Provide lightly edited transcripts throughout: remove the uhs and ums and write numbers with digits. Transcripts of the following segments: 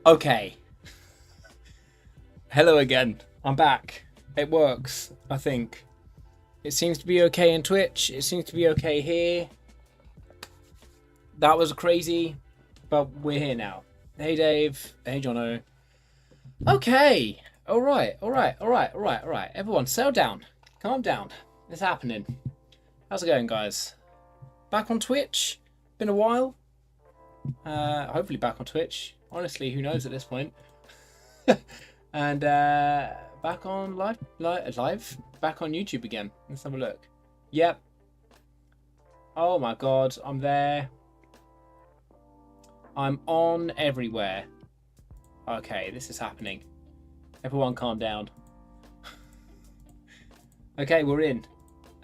Okay. Hello again. I'm back. It works, I think. It seems to be okay in Twitch. It seems to be okay here. That was crazy, but we're here now. Hey Dave. Hey Jono. Okay. Alright. Everyone, settle down. Calm down. It's happening. How's it going, guys? Back on Twitch? Been a while. Hopefully back on Twitch. Honestly, who knows at this point? And back on live, back on YouTube again. Let's have a look. Yep. Oh my god, I'm there. I'm on everywhere. Okay, this is happening. Everyone calm down. Okay, we're in.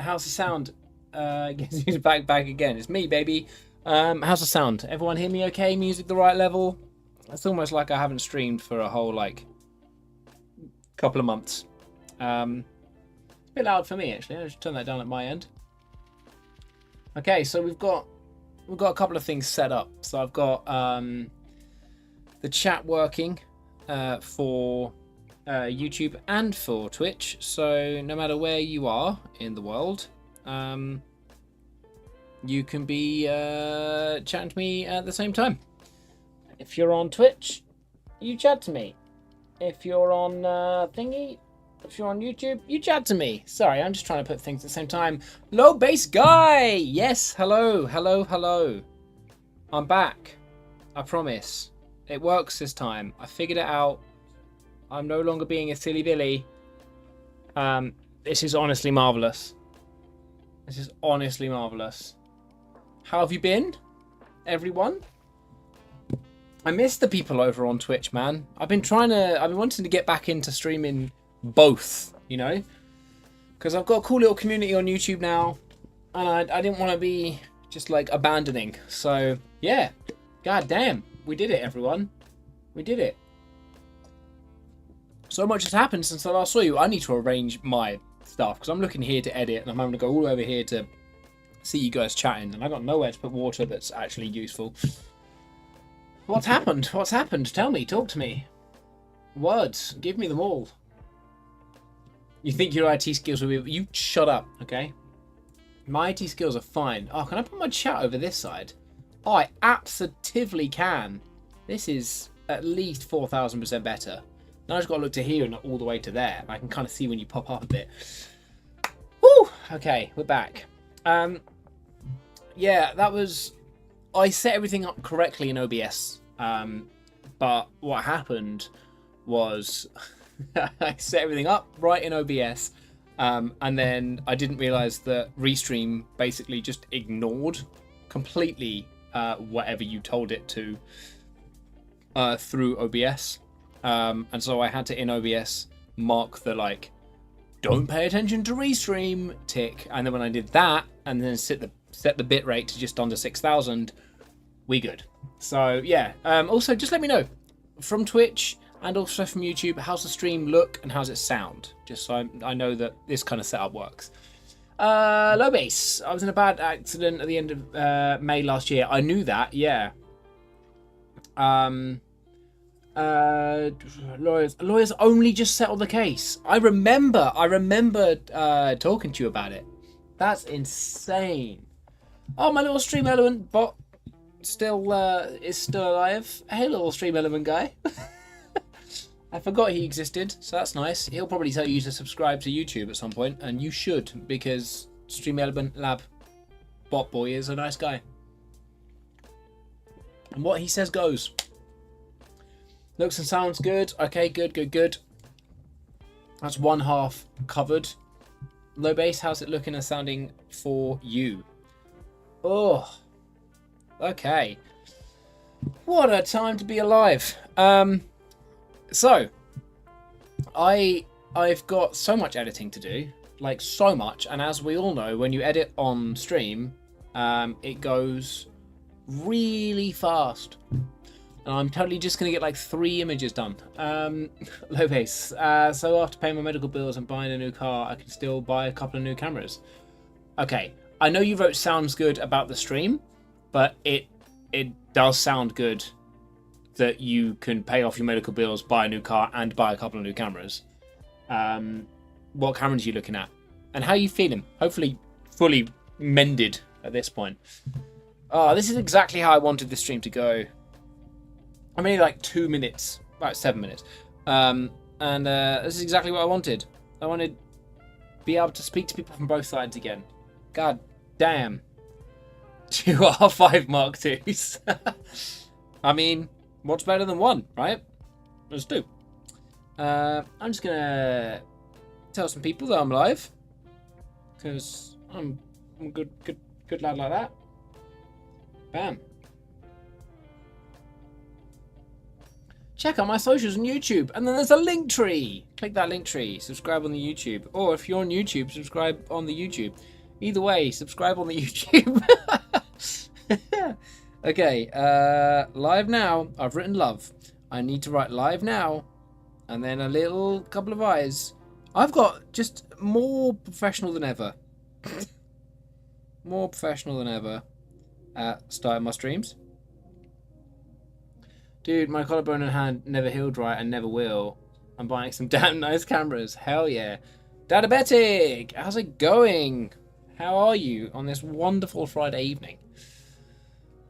How's the sound? Guess who's back again? It's me, baby. How's the sound? Everyone hear me okay? Music the right level? It's almost like I haven't streamed for a whole couple of months. It's a bit loud for me actually. I'll just turn that down at my end. Okay, so we've got a couple of things set up. So I've got the chat working for YouTube and for Twitch. So no matter where you are in the world, you can be chatting to me at the same time. If you're on Twitch, you chat to me. If you're on if you're on YouTube, you chat to me. Sorry, I'm just trying to put things at the same time. Low bass guy! Yes, hello. I'm back. I promise. It works this time. I figured it out. I'm no longer being a silly Billy. This is honestly marvellous. This is honestly marvellous. How have you been, everyone? I miss the people over on Twitch, man. I've been wanting to get back into streaming both, you know? Because I've got a cool little community on YouTube now, and I didn't want to be just abandoning. So, yeah. God damn. We did it, everyone. We did it. So much has happened since I last saw you. I need to arrange my stuff, because I'm looking here to edit, and I'm having to go all over here to see you guys chatting, and I got nowhere to put water that's actually useful. What's happened? What's happened? Tell me. Talk to me. Words. Give me them all. You think your IT skills will be... You shut up, okay? My IT skills are fine. Oh, can I put my chat over this side? Oh, I absolutely can. This is at least 4,000% better. Now I've just got to look to here and all the way to there. I can kind of see when you pop up a bit. Woo! Okay, we're back. Yeah, that was... I set everything up correctly in OBS. But what happened was I set everything up right in OBS, and then I didn't realize that Restream basically just ignored completely whatever you told it to through OBS, and so I had to in OBS mark the don't pay attention to Restream tick, and then when I did that and then set the bitrate to just under 6,000, we good. So yeah, also just let me know from Twitch and also from YouTube, how's the stream look and how's it sound, just so I know that this kind of setup works. Low bass, I was in a bad accident at the end of May last year. I knew that, yeah. Lawyers only just settled the case. I remember talking to you about it. That's insane. Oh, my little Stream Element bot is still alive. Hey, little Stream Element guy. I forgot he existed, so that's nice. He'll probably tell you to subscribe to YouTube at some point, and you should, because Stream Element Lab bot boy is a nice guy. And what he says goes. Looks and sounds good. Okay, good. That's one half covered. Low bass, how's it looking and sounding for you? Oh, okay. What a time to be alive. So, I've got so much editing to do, so much, and as we all know, when you edit on stream, it goes really fast. And I'm totally just going to get 3 images done. Low bass. So after paying my medical bills and buying a new car, I can still buy a couple of new cameras. Okay, I know you wrote sounds good about the stream, but it does sound good that you can pay off your medical bills, buy a new car, and buy a couple of new cameras. What cameras are you looking at? And how are you feeling? Hopefully fully mended at this point. Oh, this is exactly how I wanted this stream to go. I'm only like 2 minutes, about 7 minutes. This is exactly what I wanted. I wanted to be able to speak to people from both sides again. God damn. 2 R5 Mark IIs. I mean, what's better than one, right? Let's do. I'm just gonna tell some people that I'm live, because I'm a good lad like that. Bam. Check out my socials on YouTube, and then there's a link tree. Click that link tree. Subscribe on the YouTube, or if you're on YouTube, subscribe on the YouTube. Either way, subscribe on the YouTube. Okay, live now. I've written love. I need to write live now, and then a little couple of eyes. I've got just more professional than ever. More professional than ever at starting my streams. Dude, my collarbone and hand never healed right and never will. I'm buying some damn nice cameras. Hell yeah. Dadabetic! How's it going? How are you on this wonderful Friday evening?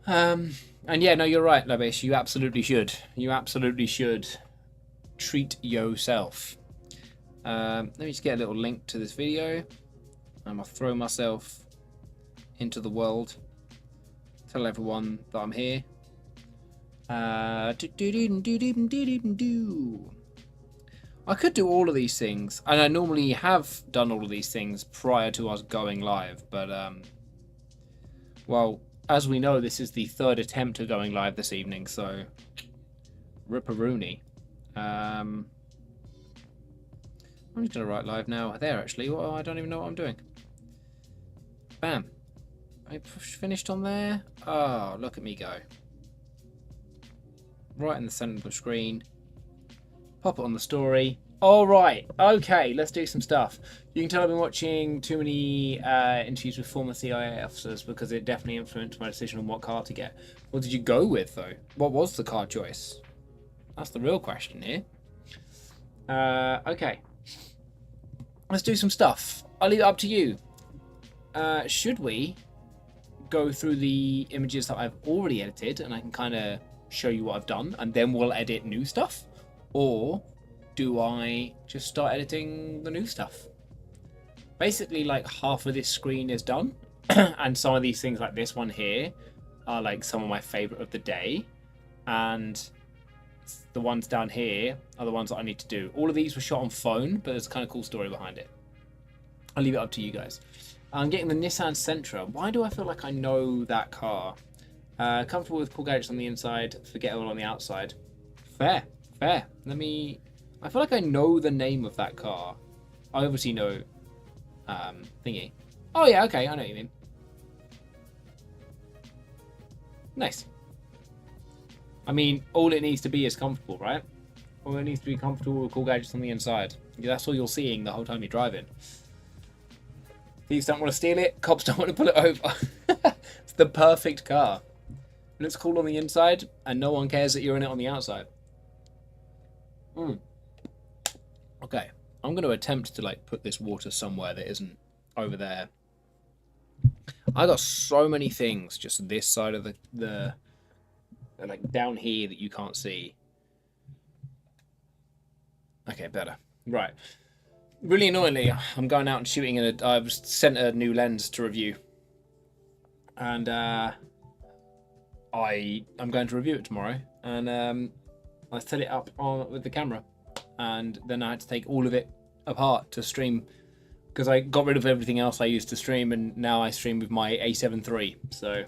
And yeah, no, you're right, Labish. You absolutely should. You absolutely should treat yourself. Let me just get a little link to this video. I'm going to throw myself into the world. Tell everyone that I'm here. I could do all of these things, and I normally have done all of these things prior to us going live, but well, as we know, this is the 3rd attempt at going live this evening, so ripperoonie. I'm just gonna write live now. There, actually. Well, I don't even know what I'm doing. Bam. I finished on there. Oh, look at me go. Right in the center of the screen. Pop it on the story. All right. Okay, let's do some stuff. You can tell I've been watching too many interviews with former CIA officers because it definitely influenced my decision on what car to get. What did you go with, though? What was the car choice? That's the real question here. Okay. Let's do some stuff. I'll leave it up to you. Should we go through the images that I've already edited and I can kind of show you what I've done and then we'll edit new stuff? Or do I just start editing the new stuff? Basically, like, half of this screen is done. And some of these things, like this one here, are like some of my favorite of the day. And the ones down here are the ones that I need to do. All of these were shot on phone, but there's a kind of cool story behind it. I'll leave it up to you guys. I'm getting the Nissan Sentra. Why do I feel like I know that car? Comfortable with cool gadgets on the inside, forgettable on the outside. Fair, fair. I feel like I know the name of that car. I obviously know thingy. Oh yeah, okay, I know what you mean. Nice. I mean, all it needs to be is comfortable, right? All it needs to be comfortable with cool gadgets on the inside. That's all you're seeing the whole time you're driving. Thieves don't want to steal it. Cops don't want to pull it over. It's the perfect car. It looks cool on the inside, and no one cares that you're in it on the outside. Okay, I'm going to attempt to like put this water somewhere that isn't over there. I got so many things just this side of the like down here that you can't see. Okay, better. Right. Really annoyingly, I'm going out and shooting I've sent a new lens to review. And I'm going to review it tomorrow. And I set it up with the camera. And then I had to take all of it apart to stream. Because I got rid of everything else I used to stream. And now I stream with my A7 III. So,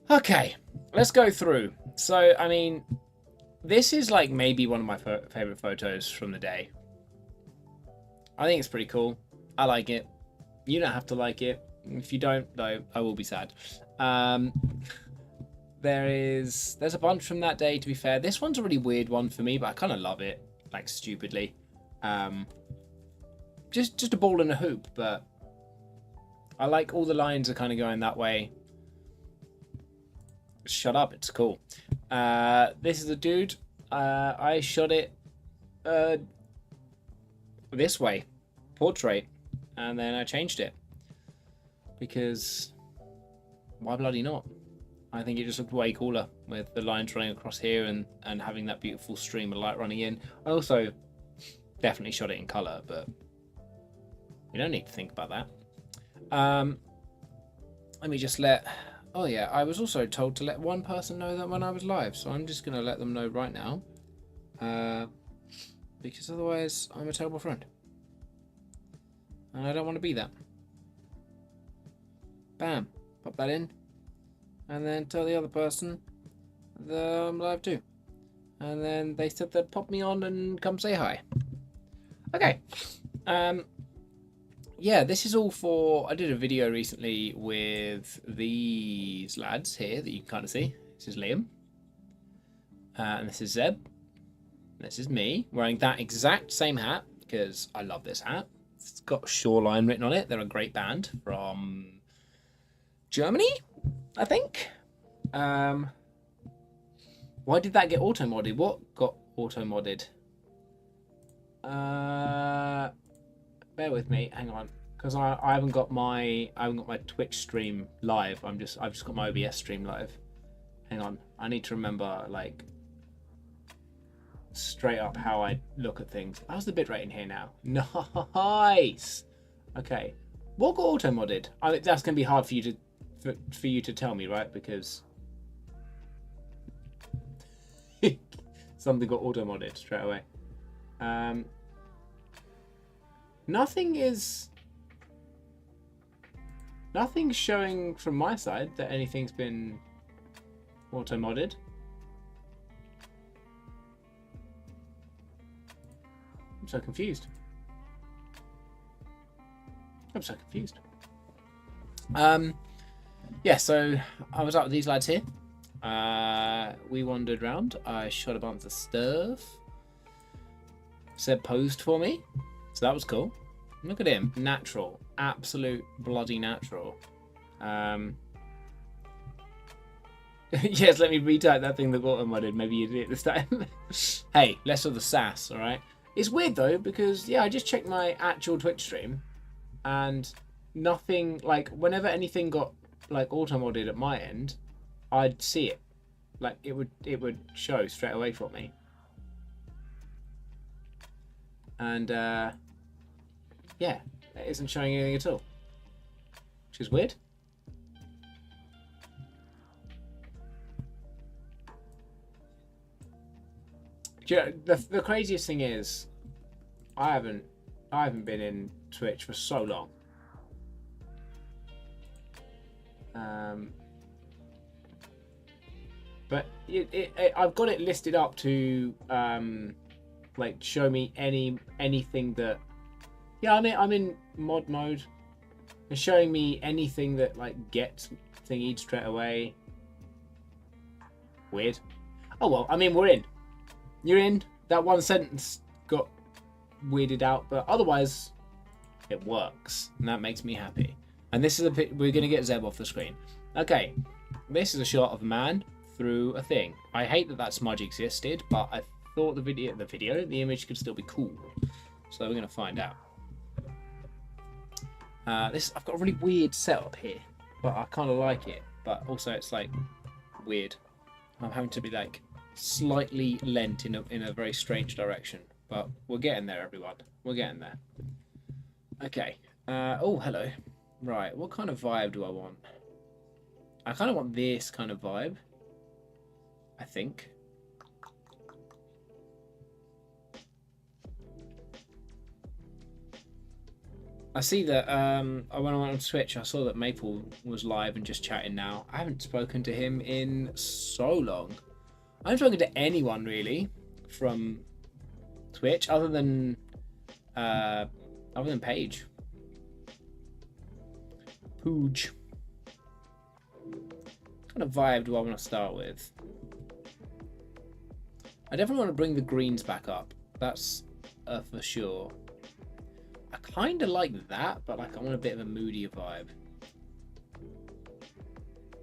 okay. Let's go through. So, I mean, this is like maybe one of my favorite photos from the day. I think it's pretty cool. I like it. You don't have to like it. If you don't, though, I will be sad. There's a bunch from that day, to be fair. This one's a really weird one for me, but I kind of love it, like, stupidly. Just a ball and a hoop, but I like all the lines are kind of going that way. Shut up, it's cool. This is a dude. I shot it this way, portrait, and then I changed it because why bloody not? I think it just looked way cooler with the lines running across here and having that beautiful stream of light running in. I also definitely shot it in color, but you don't need to think about that. Let me just let... Oh yeah, I was also told to let one person know that when I was live, so I'm just going to let them know right now. Because otherwise I'm a terrible friend. And I don't want to be that. Bam. Pop that in. And then tell the other person that I'm live too. And then they said they'd pop me on and come say hi. Okay. Yeah, this is all for... I did a video recently with these lads here that you can kind of see. This is Liam. And this is Zeb. This is me wearing that exact same hat because I love this hat. It's got Shoreline written on it. They're a great band from Germany, I think. Why did that get auto-modded? What got auto-modded? Bear with me, hang on, because I haven't got my Twitch stream live. I've just got my OBS stream live. Hang on, I need to remember like straight up how I look at things. How's the bitrate in here now? Nice. Okay, what got auto modded? I mean, that's gonna be hard for you to tell me, right? Because something got auto modded straight away. Nothing's showing from my side that anything's been auto modded. I'm so confused. Yeah, so I was out with these lads here. We wandered around. I shot a bunch of stuff. Seb posed for me. So that was cool. Look at him. Natural. Absolute bloody natural. Yes, let me retype that thing that auto-modded. Maybe you did it this time. Hey, less of the sass, alright? It's weird though, because yeah, I just checked my actual Twitch stream and nothing, like whenever anything got like auto-modded at my end, I'd see it. Like it would show straight away for me. And yeah, it isn't showing anything at all, which is weird. Do you know, the craziest thing is, I haven't been in Twitch for so long. But I've got it listed up to like show me anything that, yeah, I'm in mod mode. It's showing me anything that like gets thingied straight away. Weird. Oh well, I mean, we're in. You're in. That one sentence got weirded out, but otherwise it works, and that makes me happy. And this is a bit, we're gonna get Zeb off the screen. Okay, this is a shot of a man through a thing. I hate that smudge existed, but I thought the image could still be cool. So we're gonna find out. I've got a really weird setup here, but I kind of like it. But also it's like weird. I'm having to be like slightly lent in a very strange direction, but we're getting there, everyone. We're getting there. Okay. Oh, hello. Right. What kind of vibe do I want? I kind of want this kind of vibe, I think. I see that when I went on Twitch, I saw that Maple was live and just chatting now. I haven't spoken to him in so long. I haven't spoken to anyone really from Twitch other than Paige. Pooge. What kind of vibe do I want to start with? I definitely want to bring the greens back up. That's for sure. I kind of like that, but like I want a bit of a moodier vibe.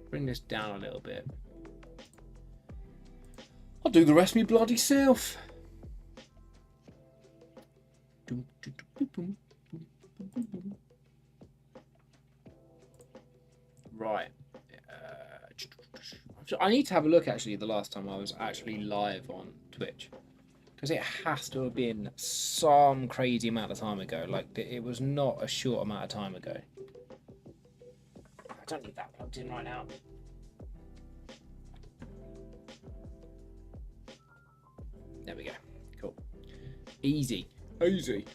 Bring this down a little bit. I'll do the rest me bloody self. Right. I need to have a look actually the last time I was actually live on Twitch. Because it has to have been some crazy amount of time ago. Like, it was not a short amount of time ago. I don't need that plugged in right now. There we go. Cool. Easy. Easy.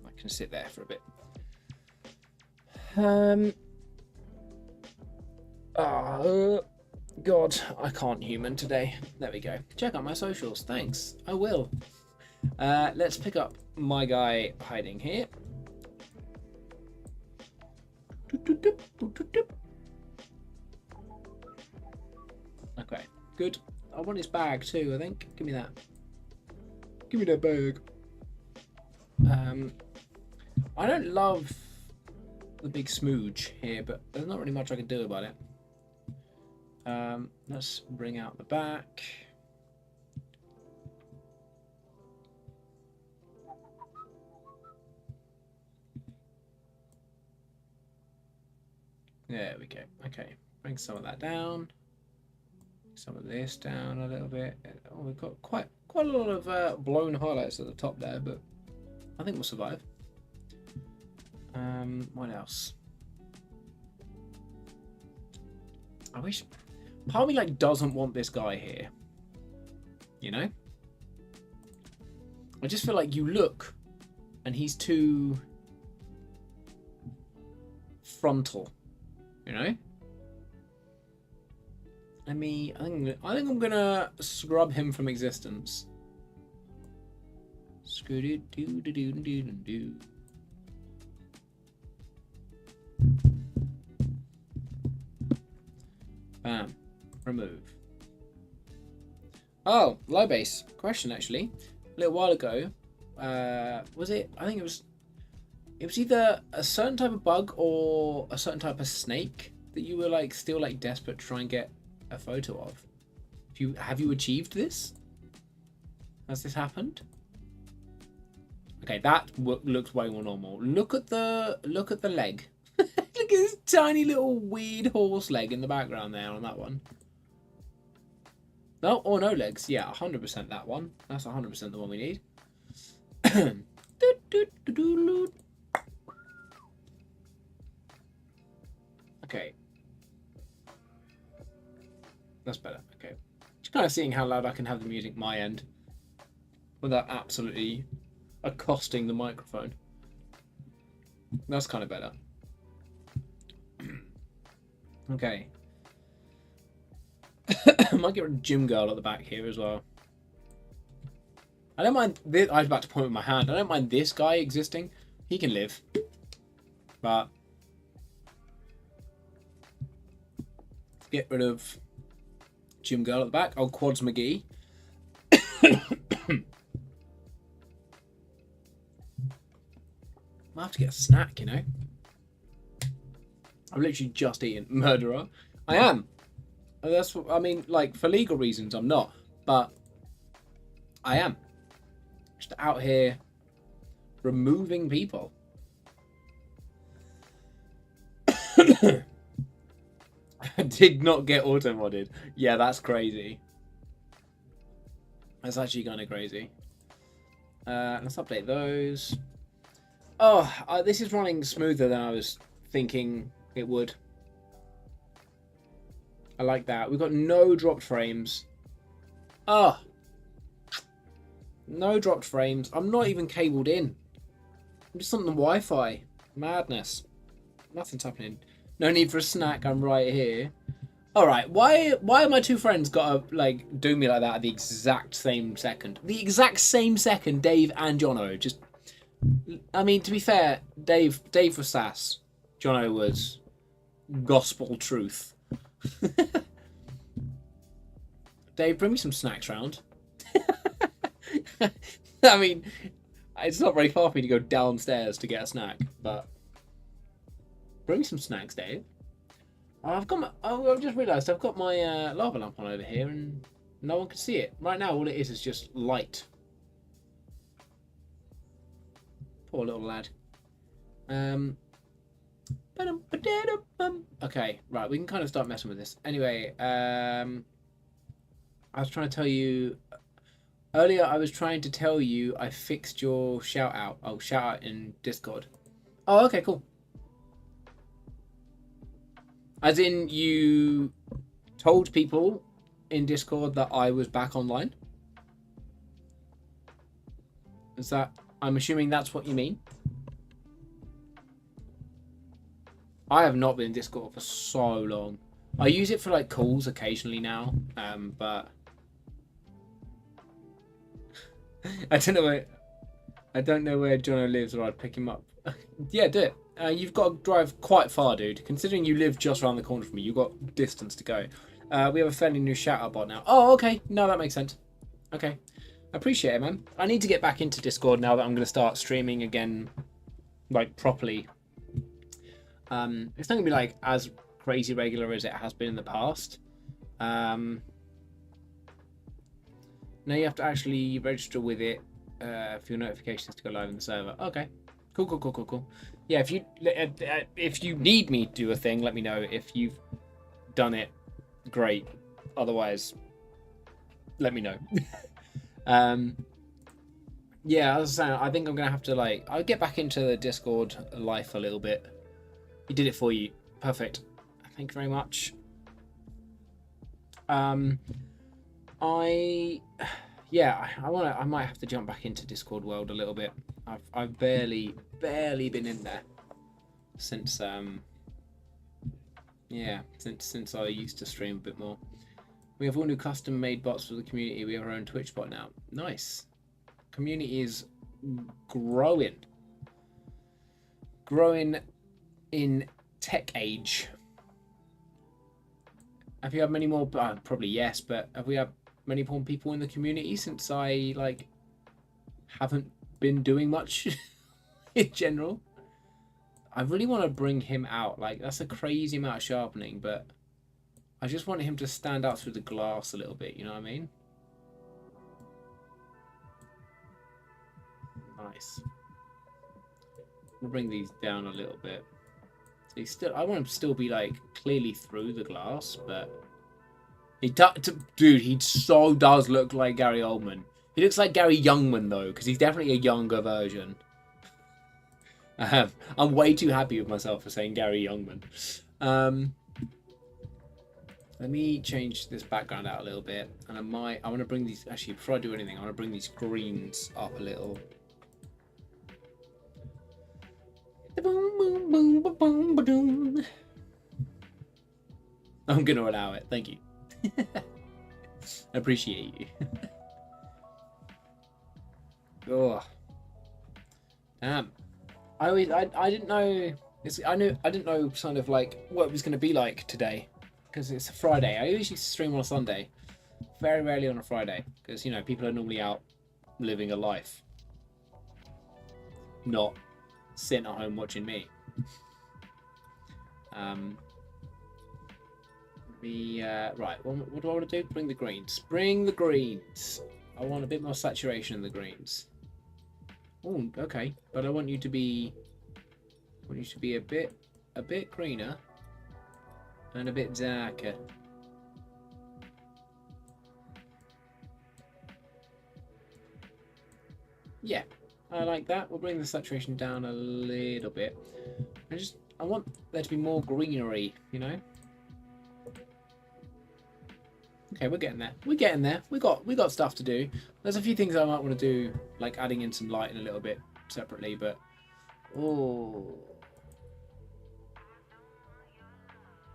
I can sit there for a bit. God, I can't human today. There we go. Check out my socials. Thanks. I will. Let's pick up my guy hiding here. Okay, good. I want his bag too, I think. Give me that. Give me that bag. I don't love the big smooge here, but there's not really much I can do about it. Let's bring out the back. There we go. Okay, bring some of that down. Some of this down a little bit. Oh, we've got quite a lot of blown highlights at the top there, but I think we'll survive. What else? I wish. Part of me like doesn't want this guy here. You know? I just feel like you look, and he's too frontal. You know? I think I'm gonna scrub him from existence. Scoo-doo-doo-doo-doo-doo-doo. Bam. Remove. Oh, low base. Question actually. A little while ago, was it? I think it was either a certain type of bug or a certain type of snake that you were like still like desperate to try and get a photo of. Have you achieved this? Has this happened? Okay, that looks way more normal. Look at the leg. Look at this tiny little weird horse leg in the background there on that one. No, or no legs. Yeah, 100% that one. That's 100% the one we need. Okay. That's better. Okay. Just kind of seeing how loud I can have the music my end without absolutely accosting the microphone. That's kind of better. Okay. I might get rid of Gym Girl at the back here as well. I don't mind this. I was about to point with my hand. I don't mind this guy existing. He can live. But get rid of Gym Girl at the back. Oh, Quads McGee. I'll have to get a snack, you know. I've literally just eaten. Murderer. I am. That's what I mean, like, for legal reasons I'm not, but I am just out here removing people. I did not get auto modded. Yeah, that's crazy. That's actually kind of crazy. Let's update those. Oh, this is running smoother than I was thinking it would. I like that. We've got no dropped frames. Ah. No dropped frames. I'm not even cabled in. I'm just on the Wi-Fi. Madness. Nothing's happening. No need for a snack. I'm right here. Alright, why have my two friends got to like do me like that at the exact same second? The exact same second, Dave and Jono. Just, I mean, to be fair, Dave was sass. Jono was gospel truth. Dave, bring me some snacks round. I mean, it's not very far for me to go downstairs to get a snack, but bring me some snacks, Dave. I've just realised I've got my lava lamp on over here, and No one can see it. Right now, all it is just light. Poor little lad. Okay, right, we can kind of start messing with this. Anyway, I was trying to tell you... Earlier, I was trying to tell you I fixed your shout out. Oh, shout out in Discord. Oh, okay, cool. As in, you told people in Discord that I was back online? Is that... I'm assuming that's what you mean? I have not been in Discord for so long. I use it for like calls occasionally now, but I don't know where Jono lives, or I'd pick him up. Yeah, do it. You've got to drive quite far, dude. Considering you live just around the corner from me, you've got distance to go. We have a fairly new shout-out bot now. Oh, okay. No, that makes sense. Okay. I appreciate it, man. I need to get back into Discord now that I'm going to start streaming again, like, properly. It's not going to be, like, as crazy regular as it has been in the past. Now you have to actually register with it for your notifications to go live in the server. Okay. Cool. Yeah, if you need me to do a thing, let me know. If you've done it, great. Otherwise, let me know. Yeah, as I was saying, I think I'm gonna have to I'll get back into the Discord life a little bit. He did it for you. Perfect. Thank you very much. I might have to jump back into Discord world a little bit. I've barely been in there since since I used to stream a bit more. We have all new custom made bots for the community. We have our own Twitch bot now. Nice. Community is growing in tech age. Have you had many more? Probably yes, but have we had many more people in the community since I haven't been doing much in general? I really want to bring him out. That's a crazy amount of sharpening, but I just want him to stand out through the glass a little bit. You know what I mean? Nice. I'm gonna bring these down a little bit. So I want him to still be clearly through the glass, but dude, he so does look like Gary Oldman. He looks like Gary Youngman though, because he's definitely a younger version. I'm way too happy with myself for saying Gary Youngman. Let me change this background out a little bit, and I want to bring these. Actually, before I do anything, I want to bring these greens up a little. I'm gonna allow it. Thank you. I appreciate you. Oh, damn. I didn't know. I didn't know kind of what it was gonna be like today, because it's a Friday. I usually stream on a Sunday, very rarely on a Friday, because people are normally out living a life, not sitting at home watching me. Right. What do I want to do? Bring the greens. Bring the greens. I want a bit more saturation in the greens. Oh, okay. But I want you to be. A bit greener and a bit darker. Yeah, I like that. We'll bring the saturation down a little bit. I want there to be more greenery, Okay, we're getting there. We got stuff to do. There's a few things I might want to do, like adding in some lighting a little bit separately, but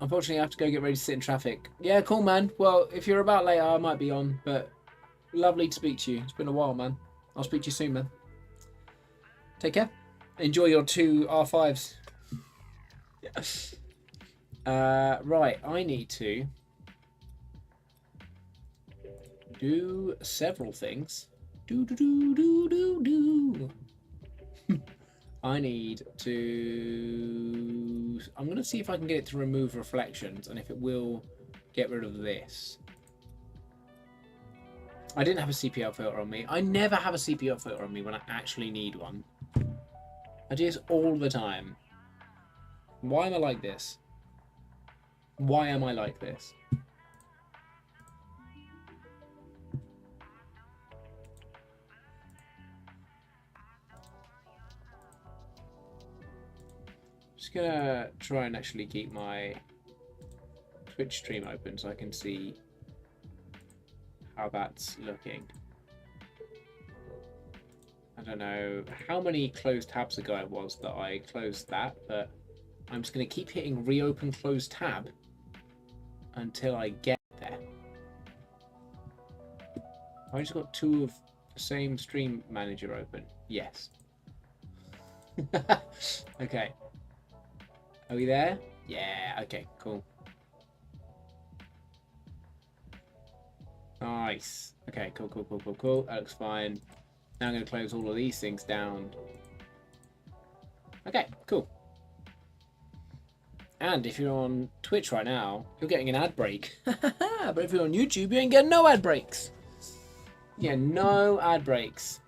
unfortunately, I have to go get ready to sit in traffic. Yeah, cool, man. Well, if you're about later, I might be on, but lovely to speak to you. It's been a while, man. I'll speak to you soon, man. Take care. Enjoy your 2 R5s. Right, I need to do several things. I need to... I'm going to see if I can get it to remove reflections and if it will get rid of this. I didn't have a CPL filter on me. I never have a CPL filter on me when I actually need one. I do this all the time. Why am I like this? Why am I like this? Just gonna try and actually keep my Twitch stream open so I can see how that's looking. I don't know how many closed tabs ago it was that I closed that, but I'm just going to keep hitting reopen close tab until I get there. I just got 2 of the same stream manager open. Yes. Okay. Are we there? Yeah, okay, cool. Nice. Okay, cool. That looks fine. Now I'm going to close all of these things down. Okay, cool. And if you're on Twitch right now, you're getting an ad break. But if you're on YouTube, you ain't getting no ad breaks. Yeah, no ad breaks.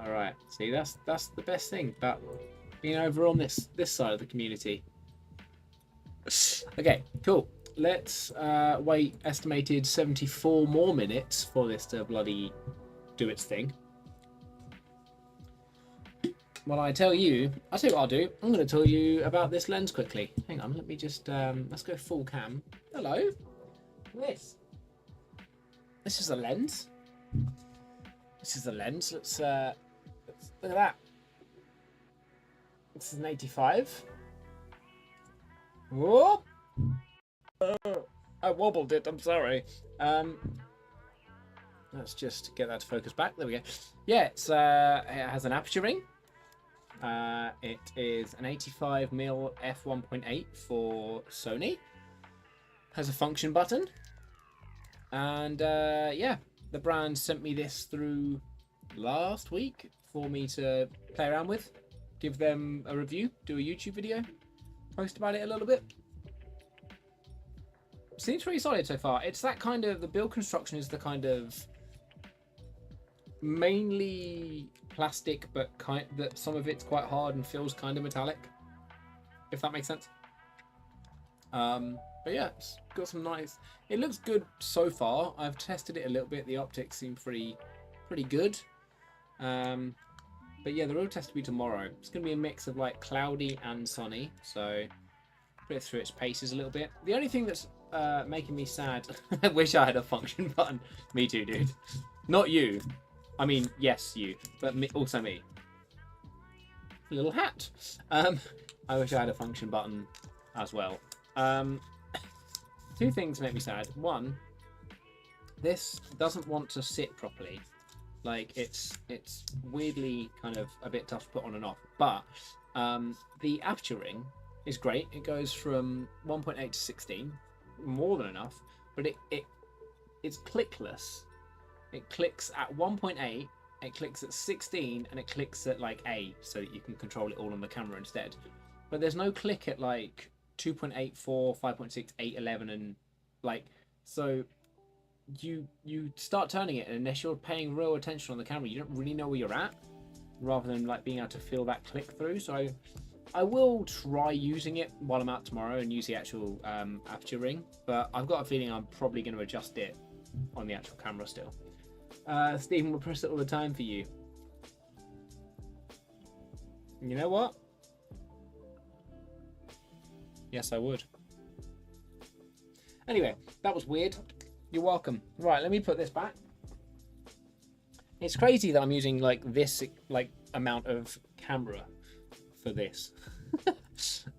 All right. See, that's the best thing about being over on this side of the community. Okay, cool. Let's wait estimated 74 more minutes for this to bloody do its thing. Well, I'll tell you what I'll do. I'm going to tell you about this lens quickly. Hang on, let me just, let's go full cam. Hello. This is the lens. This is the lens. Let's look at that. This is an 85. Whoop. I wobbled it, I'm sorry. Let's just get that to focus back. There we go. Yeah, it has an aperture ring. It is an 85mm f1.8 for Sony. Has a function button. And yeah, the brand sent me this through last week for me to play around with. Give them a review, do a YouTube video, post about it a little bit. Seems pretty solid so far. It's that kind of, the build construction is the kind of mainly plastic, but that some of it's quite hard and feels kind of metallic, if that makes sense. But yeah, it's got some nice, it looks good so far. I've tested it a little bit. The optics seem pretty good. But yeah, the real test will be tomorrow. It's going to be a mix of like cloudy and sunny, so put it through its paces a little bit. The only thing that's making me sad, I wish I had a function button. Me too, dude. Not you. I mean, yes, you, but also me. Little hat. I wish I had a function button as well. 2 things make me sad. One, this doesn't want to sit properly. Like it's weirdly kind of a bit tough to put on and off. But the aperture ring is great. It goes from 1.8 to 16, more than enough. But it's clickless. It clicks at 1.8, it clicks at 16, and it clicks at like A, so that you can control it all on the camera instead. But there's no click at like 2.84, 5.6, 8, 11, and like, so you start turning it, and unless you're paying real attention on the camera, you don't really know where you're at, rather than like being able to feel that click through. So I will try using it while I'm out tomorrow and use the actual aperture ring, but I've got a feeling I'm probably going to adjust it on the actual camera still. Stephen will press it all the time for you. You know what? Yes, I would. Anyway, that was weird. You're welcome. Right, let me put this back. It's crazy that I'm using like this like amount of camera for this.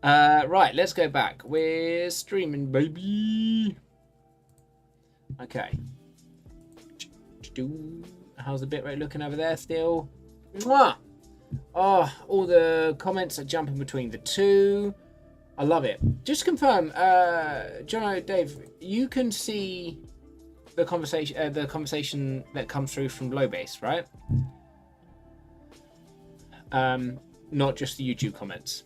Right, let's go back. We're streaming, baby. Okay. How's the bitrate looking over there still? Mwah! Oh, all the comments are jumping between the two. I love it. Just to confirm, Jono, Dave, you can see the conversation that comes through from Lowbase, right? Not just the YouTube comments.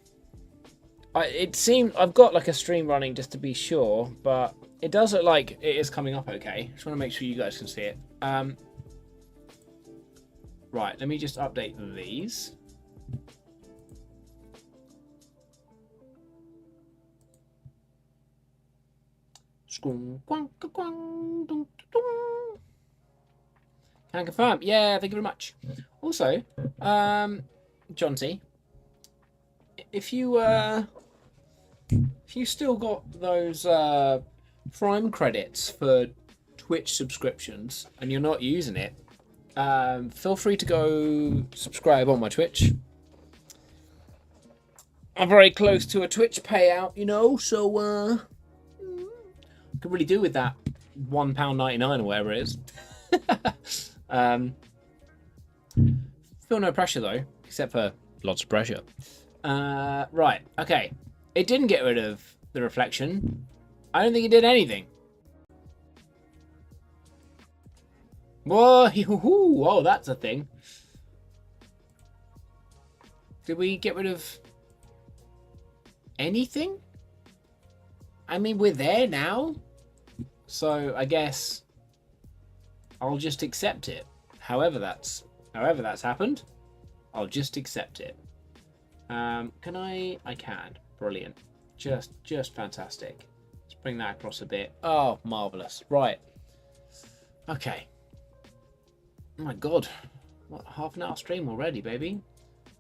It seemed I've got like a stream running just to be sure, but it does look like it is coming up okay. Just want to make sure you guys can see it. Right, let me just update these. Can confirm. Yeah, thank you very much. Also, John T, if you still got those Prime credits for Twitch subscriptions and you're not using it, feel free to go subscribe on my Twitch. I'm very close to a Twitch payout, you know, so could really do with that £1.99 or whatever it is. Feel no pressure though, except for lots of pressure. Right, okay. It didn't get rid of the reflection. I don't think it did anything. Whoa, whoa, that's a thing. Did we get rid of anything? I mean, we're there now. So I guess I'll just accept it. However that's happened, I'll just accept it. Can I? I can. Brilliant. Just fantastic. Let's bring that across a bit. Oh, marvelous. Right. Okay. Oh my God. What, half an hour stream already, baby?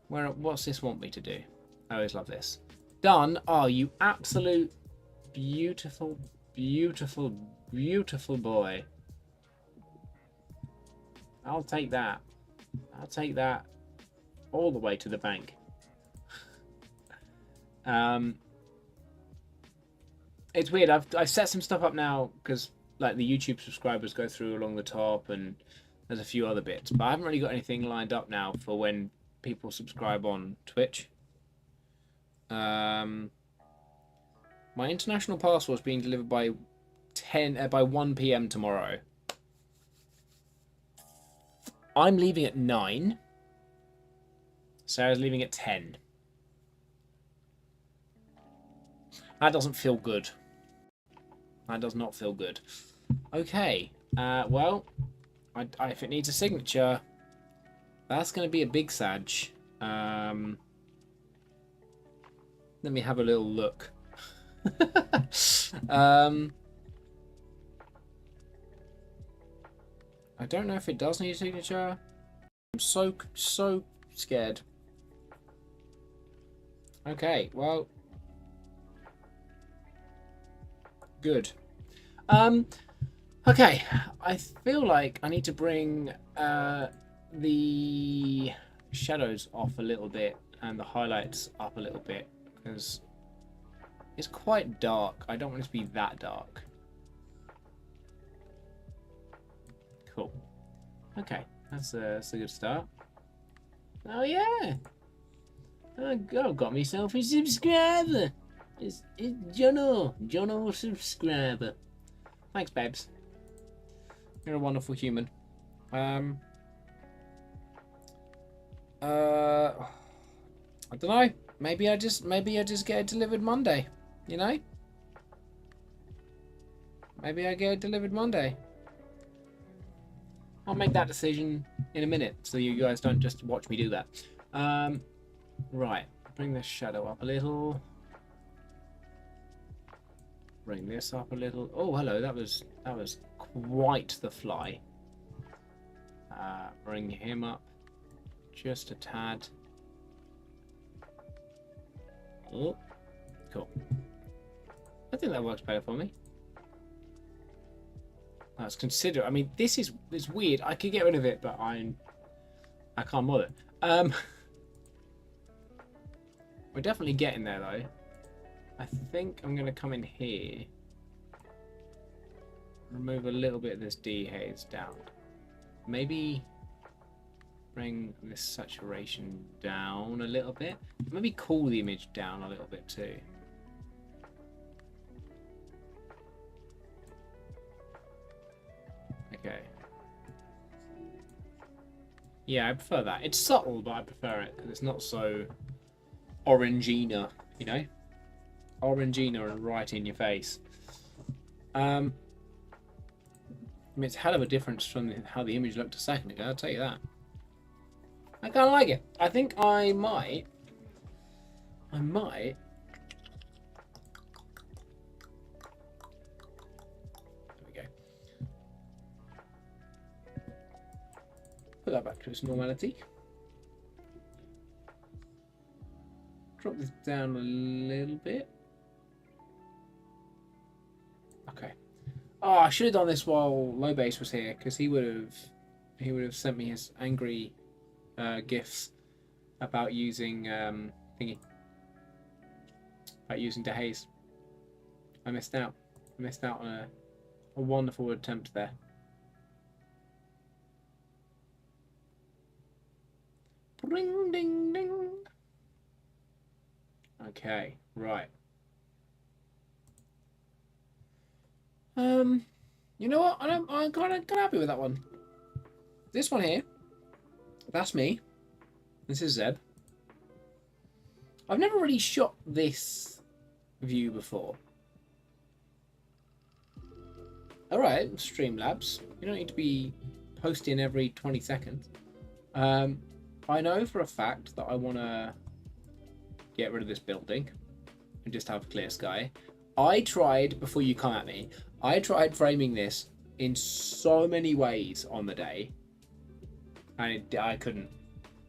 What's this want me to do? I always love this. Done. Oh, you absolute beautiful, beautiful, beautiful boy. I'll take that. I'll take that all the way to the bank. It's weird. I've set some stuff up now because like the YouTube subscribers go through along the top, and there's a few other bits, but I haven't really got anything lined up now for when people subscribe on Twitch. My international parcel is being delivered by 1 PM tomorrow. I'm leaving at 9. Sarah's leaving at 10. That doesn't feel good. That does not feel good. Okay. Well, if it needs a signature, that's going to be a big sag. Let me have a little look. I don't know if it does need a signature. I'm so scared. Okay, well, good. Okay, I feel like I need to bring the shadows off a little bit and the highlights up a little bit because it's quite dark. I don't want it to be that dark. Cool. Okay, that's a good start. Oh yeah, I got myself a subscriber. It's Jono subscriber. Thanks, babes. You're a wonderful human. I don't know. Maybe I just get it delivered Monday. You know? Maybe I get it delivered Monday. I'll make that decision in a minute, so you guys don't just watch me do that. Right. Bring this shadow up a little. Bring this up a little. Oh, hello. That was quite the fly. Bring him up just a tad. Oh, cool. I think that works better for me. Let's consider. I mean, this is weird. I could get rid of it, but I can't bother. We're definitely getting there though. I think I'm gonna come in here, remove a little bit of this dehaze down. Maybe bring this saturation down a little bit. Maybe cool the image down a little bit too. Okay. Yeah, I prefer that. It's subtle, but I prefer it because it's not so orangina, you know? Orangina and right in your face. I mean, it's a hell of a difference from how the image looked a second ago, I'll tell you that. I kind of like it. I think I might. There we go. Put that back to its normality. Drop this down a little bit. Okay. Oh, I should have done this while Low Base was here, because he would have sent me his angry gifs about using thingy. About using dehaze. I missed out. I missed out on a wonderful attempt there. Ring ding ding. Okay, right. You know what? I'm kind of happy with that one. This one here, that's me. This is Zeb. I've never really shot this view before. Alright, Streamlabs. You don't need to be posting every 20 seconds. I know for a fact that I want to get rid of this building and just have clear sky. I tried, before you come at me, I tried framing this in so many ways on the day, and I couldn't.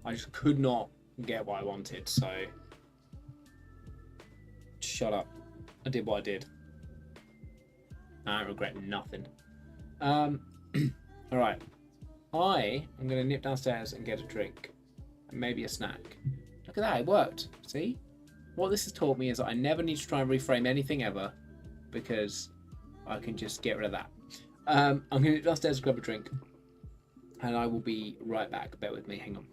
I just could not get what I wanted, so shut up. I did what I did. I regret nothing. Alright. I am going to nip downstairs and get a drink. And maybe a snack. Look at that, it worked. See? What this has taught me is that I never need to try and reframe anything ever, because I can just get rid of that. I'm going to nip downstairs and grab a drink. And I will be right back. Bear with me, hang on.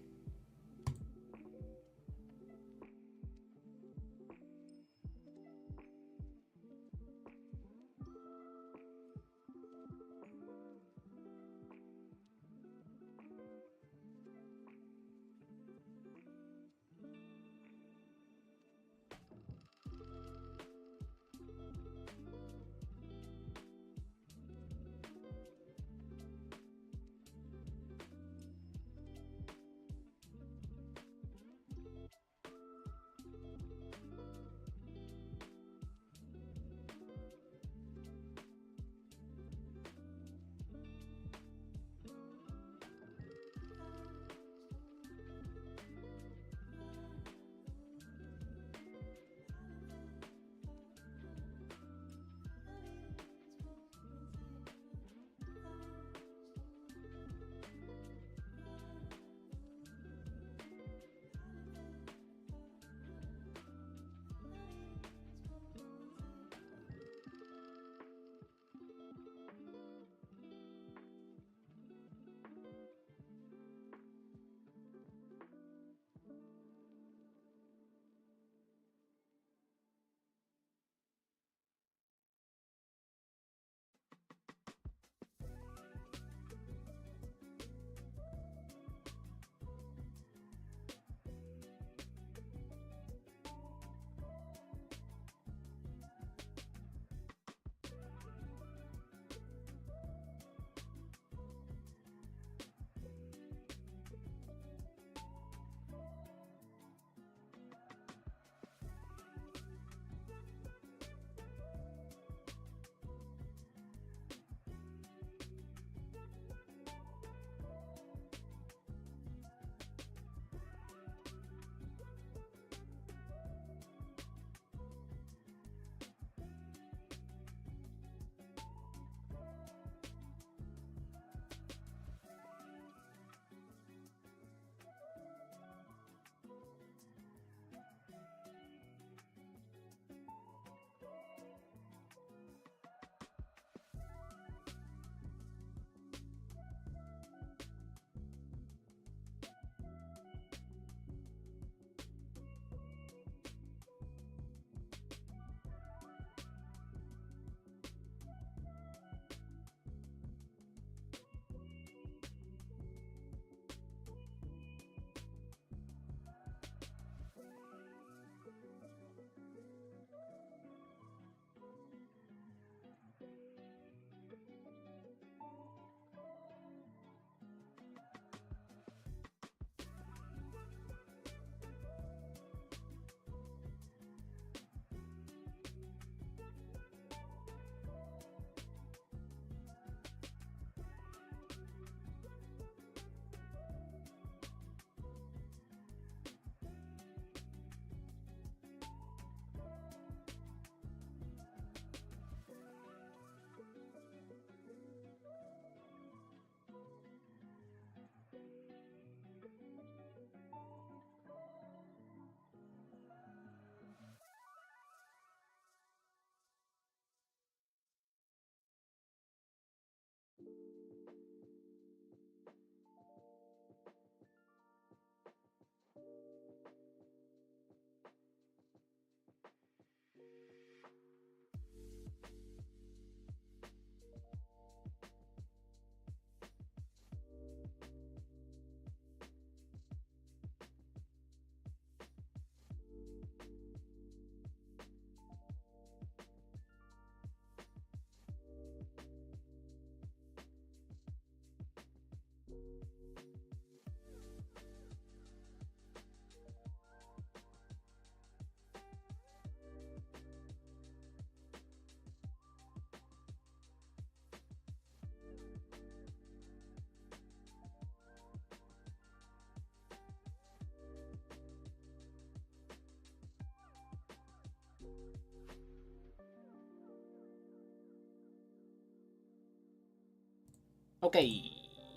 Okay.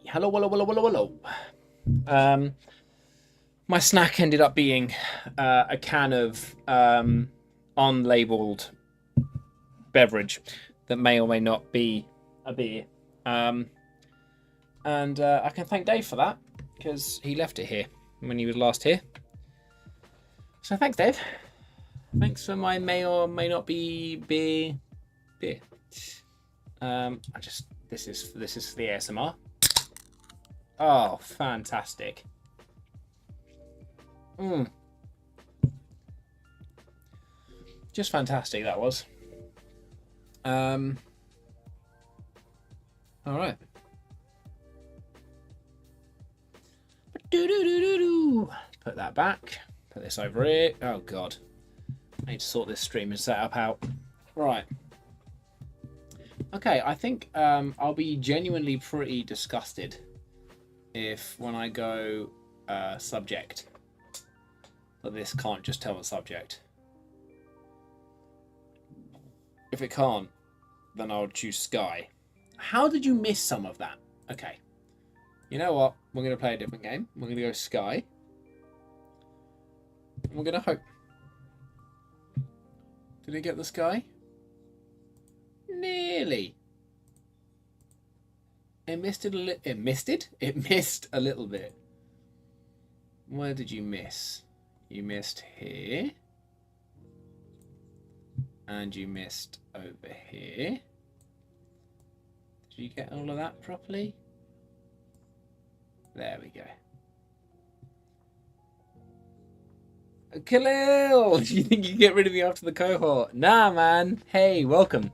Hello, hello, hello, hello, hello. My snack ended up being a can of unlabeled beverage that may or may not be a beer. And I can thank Dave for that because he left it here when he was last here. So thanks, Dave. Thanks for my may or may not be beer. This is for the ASMR. Oh, fantastic. Just fantastic that was. All right. Put that back. Put this over here. Oh god. I need to sort this stream and setup out. Right. Okay, I think I'll be genuinely pretty disgusted if when I go subject, but this can't just tell the subject. If it can't, then I'll choose Sky. How did you miss some of that? Okay. You know what? We're going to play a different game. We're going to go Sky. And we're going to hope. Did it get the Sky? Nearly. It missed it a little. It missed it? It missed a little bit. Where did you miss? You missed here. And you missed over here. Did you get all of that properly? There we go. Khalil! Do you think you can get rid of me after the cohort? Nah, man. Hey, welcome.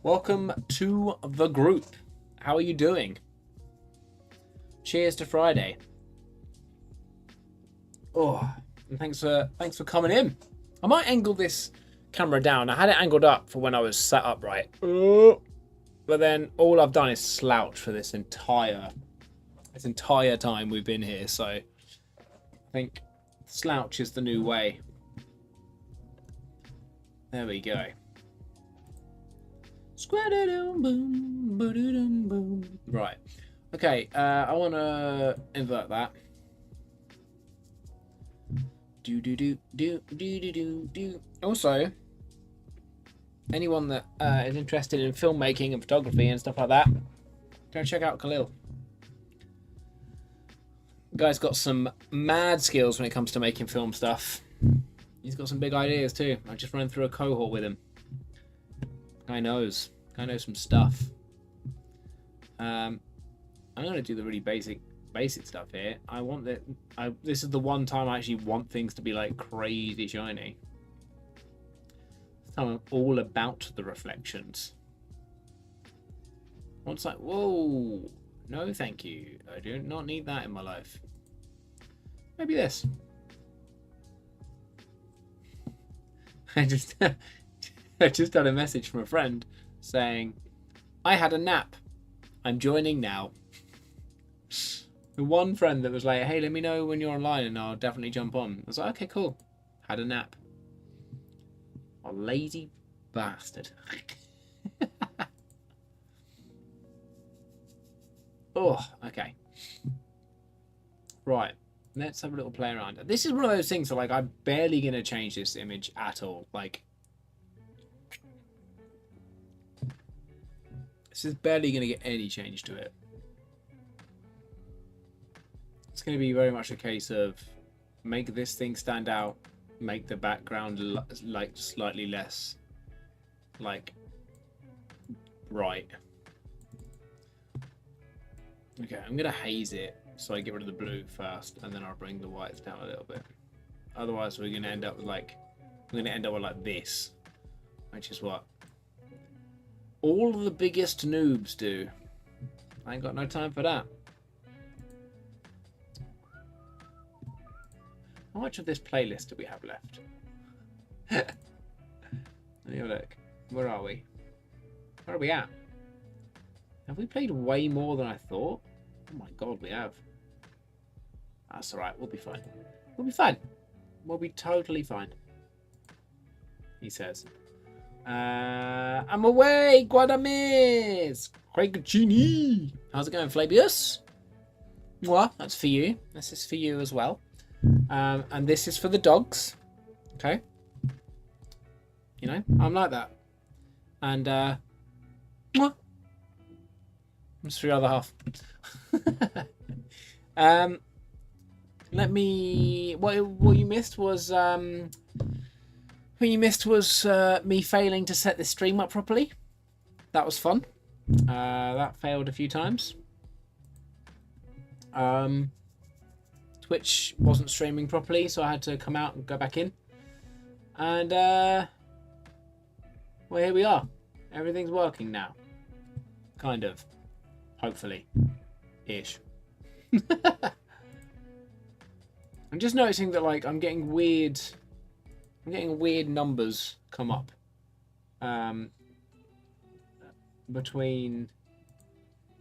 Welcome to the group. How are you doing? Cheers to Friday. Oh, and thanks for coming in. I might angle this camera down. I had it angled up for when I was sat upright. But then all I've done is slouch for this entire time we've been here. So I think slouch is the new way. There we go. Right. Okay, I want to invert that. Also, anyone that is interested in filmmaking and photography and stuff like that, go check out Khalil. The guy's got some mad skills when it comes to making film stuff. He's got some big ideas too. I just ran through a cohort with him. Guy knows some stuff. I'm gonna do the really basic stuff here. I want that. This is the one time I actually want things to be like crazy shiny. This time I'm all about the reflections. Once like, whoa, no, thank you. I do not need that in my life. Maybe this. I just had a message from a friend saying, I had a nap. I'm joining now. The one friend that was like, hey, let me know when you're online and I'll definitely jump on. I was like, okay, cool. Had a nap. A lazy bastard. Oh, okay. Right. Let's have a little play around. This is one of those things where, like, I'm barely going to change this image at all. Like, this is barely going to get any change to it. It's going to be very much a case of make this thing stand out, make the background like slightly less like bright. Okay, I'm gonna haze it so I get rid of the blue first, and then I'll bring the whites down a little bit. Otherwise, we're gonna end up with like this, which is what all of the biggest noobs do. I ain't got no time for that. How much of this playlist do we have left? Let me have a look. Where are we? Where are we at? Have we played way more than I thought? Oh my god, we have. That's alright, we'll be fine. We'll be fine. We'll be totally fine. He says. I'm away, Guadamis! Craigachini! How's it going, Flabius? Well, that's for you. This is for you as well. And this is for the dogs. Okay? You know, I'm like that. And, it's for your other half. Let me... What you missed was... What you missed was me failing to set this stream up properly. That was fun. That failed a few times. Twitch wasn't streaming properly, so I had to come out and go back in. And, well, here we are. Everything's working now. Kind of. Hopefully. Ish. I'm just noticing that, like, I'm getting weird numbers come up. Between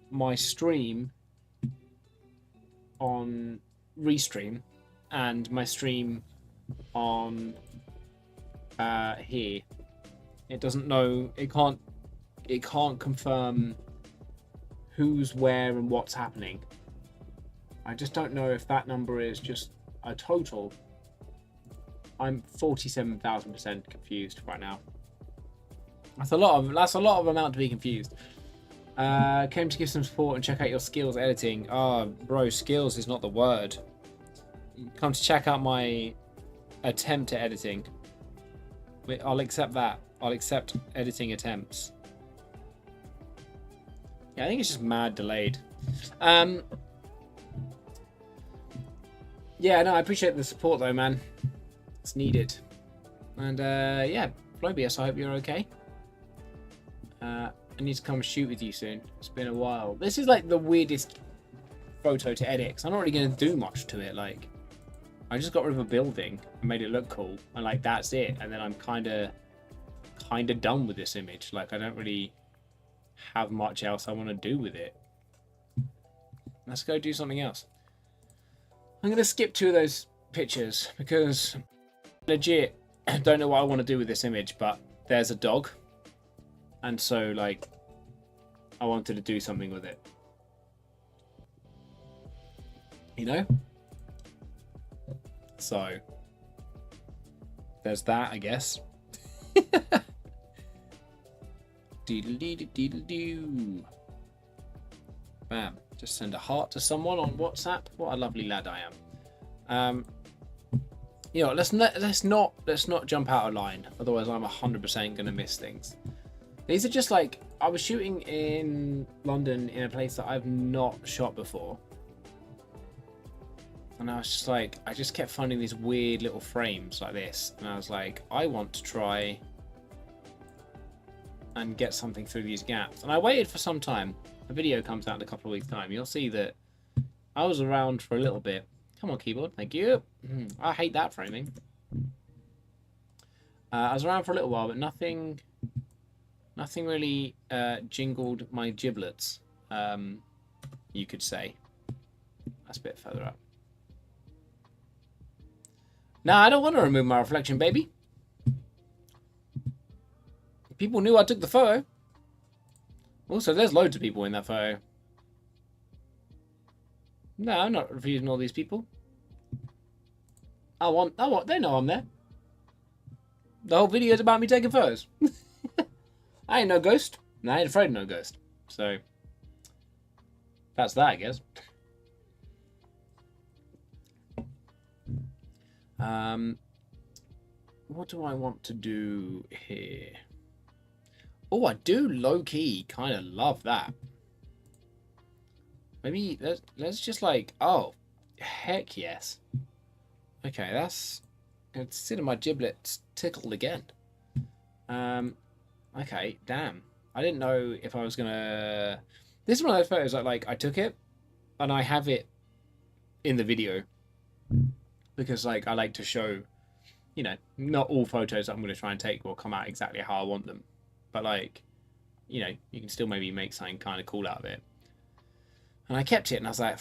my stream on Restream and my stream on here. It doesn't know, it can't confirm who's where and what's happening. I just don't know if that number is just a total. I'm 47,000% confused right now. That's a lot of amount to be confused. Came to give some support and check out your skills editing. Oh, bro, skills is not the word. Come to check out my attempt at editing. I'll accept that. I'll accept editing attempts. Yeah, I think it's just mad delayed. Yeah, no, I appreciate the support though, man. It's needed. And yeah, Flobius, I hope you're okay. I need to come shoot with you soon. It's been a while. This is like the weirdest photo to edit, because I'm not really going to do much to it. Like, I just got rid of a building and made it look cool, and like that's it. And then I'm kind of done with this image. Like, I don't really have much else I want to do with it. Let's go do something else. I'm going to skip 2 of those pictures because legit I don't know what I want to do with this image, but there's a dog. And so, like, I wanted to do something with it. You know? So, there's that, I guess. Deedle-dee-dee-dee-dee-doo. Bam. Just send a heart to someone on WhatsApp. What a lovely lad I am. You know, let's not jump out of line. Otherwise, I'm 100% gonna miss things. These are just like, I was shooting in London in a place that I've not shot before. And I was just like, I just kept finding these weird little frames like this. And I was like, I want to try and get something through these gaps. And I waited for some time. The video comes out in a couple of weeks' time. You'll see that I was around for a little bit. Come on, keyboard. Thank you. I hate that framing. I was around for a little while, but nothing really jingled my giblets, you could say. That's a bit further up. Nah, I don't want to remove my reflection, baby. People knew I took the photo. Also, there's loads of people in that photo. No, I'm not refusing all these people. They know I'm there. The whole video is about me taking photos. I ain't no ghost. And I ain't afraid of no ghost. So, that's that, I guess. What do I want to do here? Oh, I do low-key kind of love that. Maybe let's just like, oh, heck yes. Okay, that's, consider my giblets tickled again. Okay, damn. I didn't know if I was gonna. This is one of those photos that like I took it, and I have it in the video because like I like to show, you know, not all photos that I'm gonna try and take will come out exactly how I want them, but like, you know, you can still maybe make something kind of cool out of it. And I kept it, and I was like,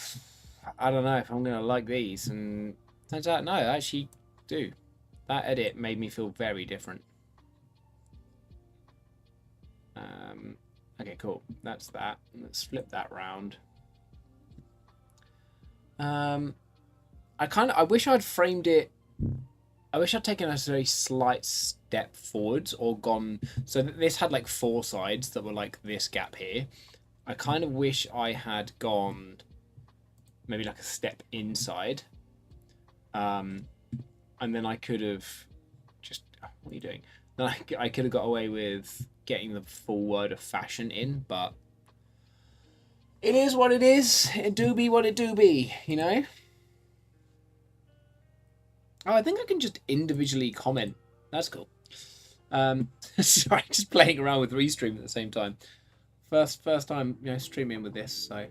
I don't know if I'm gonna like these, and turns out no, I actually do. That edit made me feel very different. Okay, cool. That's that. Let's flip that round. I wish I'd framed it. I wish I'd taken a very slight step forwards or gone. So this had like 4 sides that were like this gap here. I kind of wish I had gone maybe like a step inside. And then I could have just. What are you doing? Then I could have got away with getting the full word of fashion in, but it is what it is. It do be what it do be, you know? Oh, I think I can just individually comment. That's cool. Sorry, just playing around with Restream at the same time. First time, you know, streaming with this, so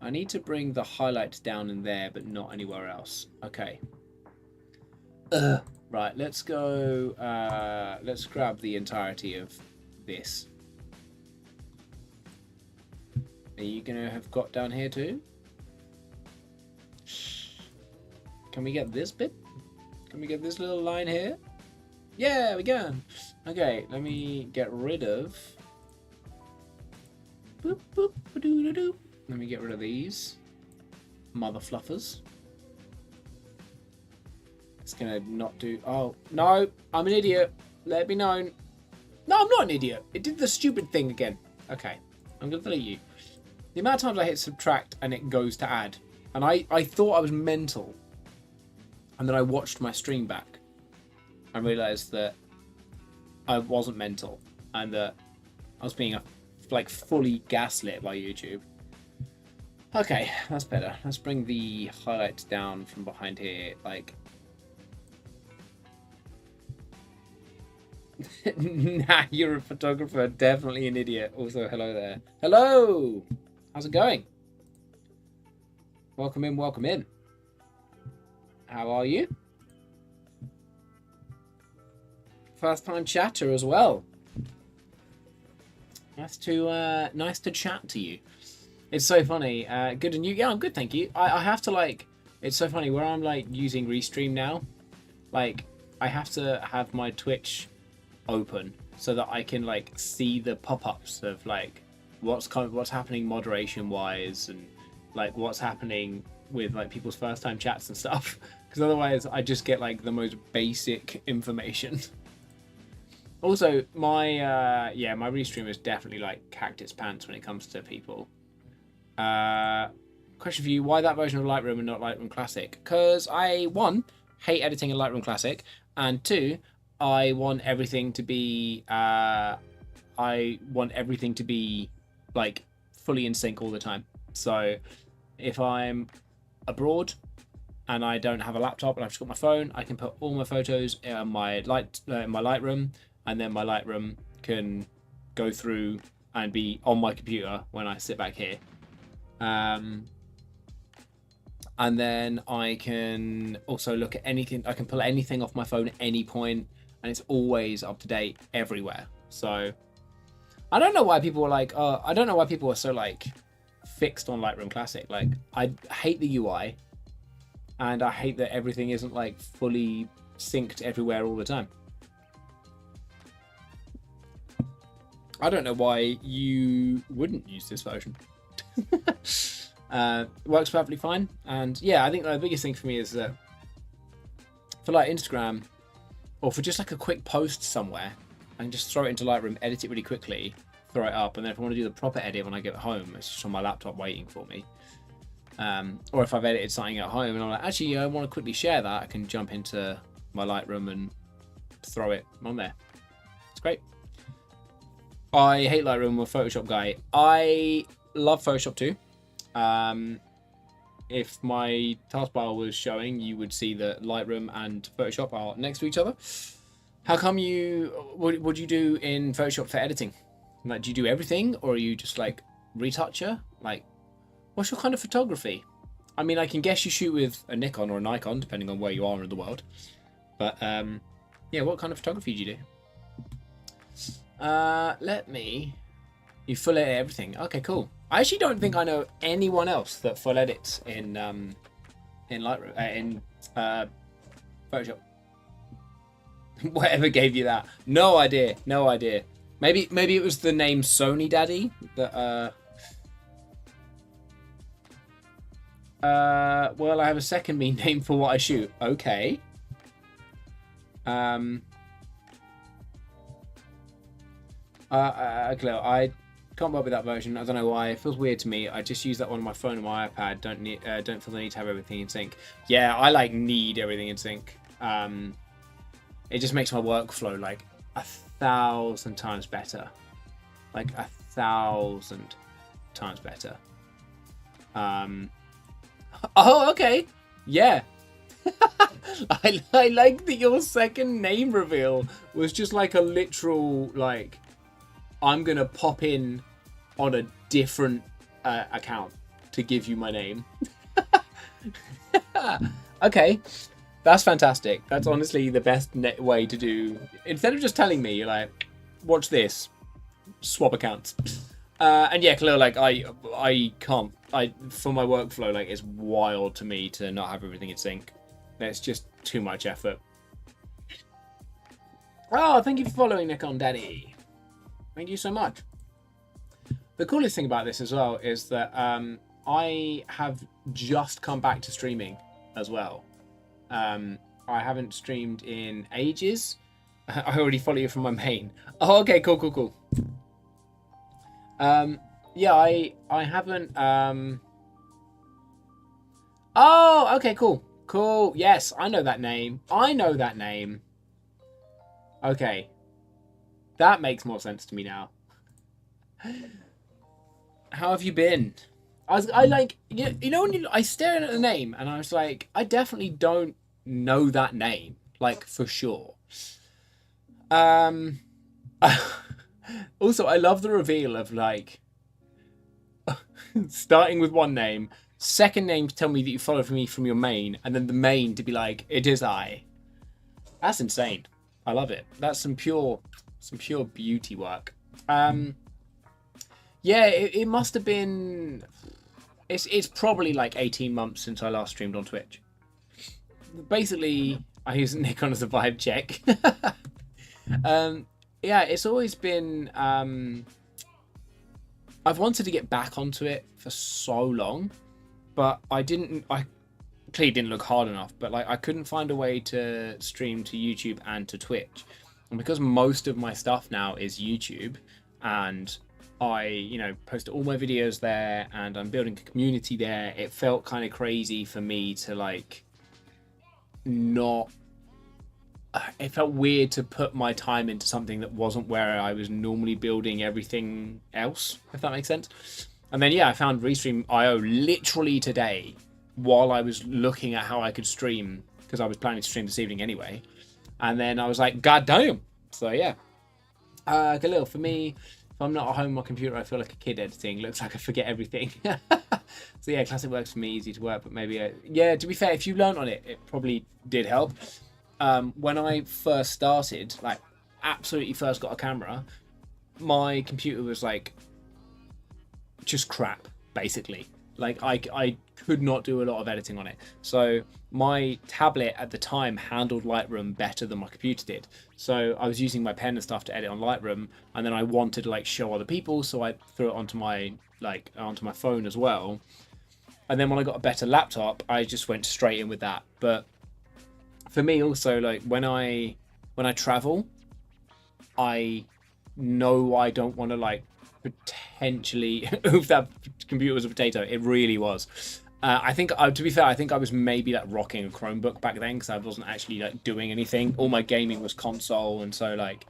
I need to bring the highlights down in there, but not anywhere else. Okay. Right, let's go. Let's grab the entirety of this. Are you gonna have got down here too? Can we get this bit? Can we get this little line here? Yeah, we can. Okay, let me get rid of. Boop, boop, ba-doo, doo. Let me get rid of these mother fluffers. It's gonna not do. Oh no, I'm an idiot. Let it be known. No, I'm not an idiot. It did the stupid thing again. Okay, I'm gonna delete you. The amount of times I hit subtract and it goes to add, and I thought I was mental, and then I watched my stream back and realized that I wasn't mental and that I was being like fully gaslit by YouTube. Okay, that's better. Let's bring the highlights down from behind here, like. Nah, you're a photographer. Definitely an idiot. Also, hello there. Hello! How's it going? Welcome in, welcome in. How are you? First time chatter as well. Nice to chat to you. It's so funny. Good and you? Yeah, I'm good, thank you. I have to like. It's so funny where I'm like using Restream now. Like, I have to have my Twitch open so that I can like see the pop-ups of like what's happening moderation wise and like what's happening with like people's first time chats and stuff, because otherwise I just get like the most basic information. Also, my my Restream is definitely like cacked its pants when it comes to people. Question for you: why that version of Lightroom and not Lightroom Classic? Because I, one, hate editing in Lightroom Classic, and two, I want everything to be like fully in sync all the time. So if I'm abroad and I don't have a laptop and I've just got my phone, I can put all my photos in my Lightroom, and then my Lightroom can go through and be on my computer when I sit back here. And then I can also look at anything. I can pull anything off my phone at any point, and it's always up to date everywhere. So I don't know why people are like, I don't know why people are so like fixed on Lightroom Classic. Like, I hate the UI, and I hate that everything isn't like fully synced everywhere all the time. I don't know why you wouldn't use this version. Works perfectly fine, and yeah, I think the biggest thing for me is that for like Instagram or for just like a quick post somewhere, I can just throw it into Lightroom, edit it really quickly, throw it up, and then if I want to do the proper edit when I get home, it's just on my laptop waiting for me. Or if I've edited something at home and I'm like, actually, I want to quickly share that, I can jump into my Lightroom and throw it on there. It's great. I hate Lightroom. I'm a Photoshop guy. I love Photoshop too. If my taskbar was showing, you would see that Lightroom and Photoshop are next to each other. How come you... What do you do in Photoshop for editing? Like, do you do everything, or are you just like retoucher? Like, what's your kind of photography? I mean, I can guess you shoot with a Nikon or a Nikon, depending on where you are in the world. But yeah, what kind of photography do you do? Let me... You full edit everything. Okay, cool. I actually don't think I know anyone else that full edits in Lightroom, in Photoshop. Whatever gave you that? No idea. No idea. Maybe it was the name Sony Daddy that. Well, I have a second mean name for what I shoot. Okay. I can't bother with that version. I don't know why. It feels weird to me. I just use that one on my phone and my iPad. Don't feel the need to have everything in sync. Yeah, I like need everything in sync. It just makes my workflow like 1,000 times better. Like 1,000 times better. Oh, okay. Yeah. I like that your second name reveal was just like a literal like I'm gonna pop in on a different account to give you my name. Okay, that's fantastic. That's honestly the best way to do. Instead of just telling me, you're like, watch this, swap accounts. And yeah, clearly, like I can't. For my workflow, like it's wild to me to not have everything in sync. It's just too much effort. Oh, thank you for following Nikon Daddy. Thank you so much. The coolest thing about this as well is that I have just come back to streaming as well. I haven't streamed in ages. I already follow you from my main. Oh, okay, cool. Yeah, I haven't. Oh, okay, cool. Yes, I know that name. Okay, that makes more sense to me now. How have you been? I like, you know when I stared at the name and I was like, I definitely don't know that name, like for sure. Also, I love the reveal of like starting with one name, second name to tell me that you follow me from your main, and then the main to be like, it is I. That's insane. I love it. That's some pure beauty work. Yeah, it must have been. It's probably like 18 months since I last streamed on Twitch. Basically, I use Nikon as a vibe check. Yeah, it's always been. I've wanted to get back onto it for so long, but I clearly didn't look hard enough. But like, I couldn't find a way to stream to YouTube and to Twitch, and because most of my stuff now is YouTube, and I, post all my videos there, and I'm building a community there. It felt kind of crazy for me to like not. It felt weird to put my time into something that wasn't where I was normally building everything else, if that makes sense. And then, yeah, I found Restream.io literally today while I was looking at how I could stream, because I was planning to stream this evening anyway. And then I was like, God damn. So, yeah. Khalil, for me, if I'm not at home on my computer, I feel like a kid editing. Looks like I forget everything. So, yeah, Classic works for me, easy to work, but maybe... yeah, to be fair, if you learned on it, it probably did help. When I first started, like absolutely first got a camera, my computer was like just crap, basically. Like I could not do a lot of editing on it. So my tablet at the time handled Lightroom better than my computer did. So I was using my pen and stuff to edit on Lightroom, and then I wanted to like show other people, so I threw it onto my phone as well. And then when I got a better laptop, I just went straight in with that. But for me also, like when I travel, I know I don't want to like potentially if that computer was a potato. It really was. I think to be fair, I think I was maybe like rocking a Chromebook back then because I wasn't actually like doing anything. All my gaming was console, and so like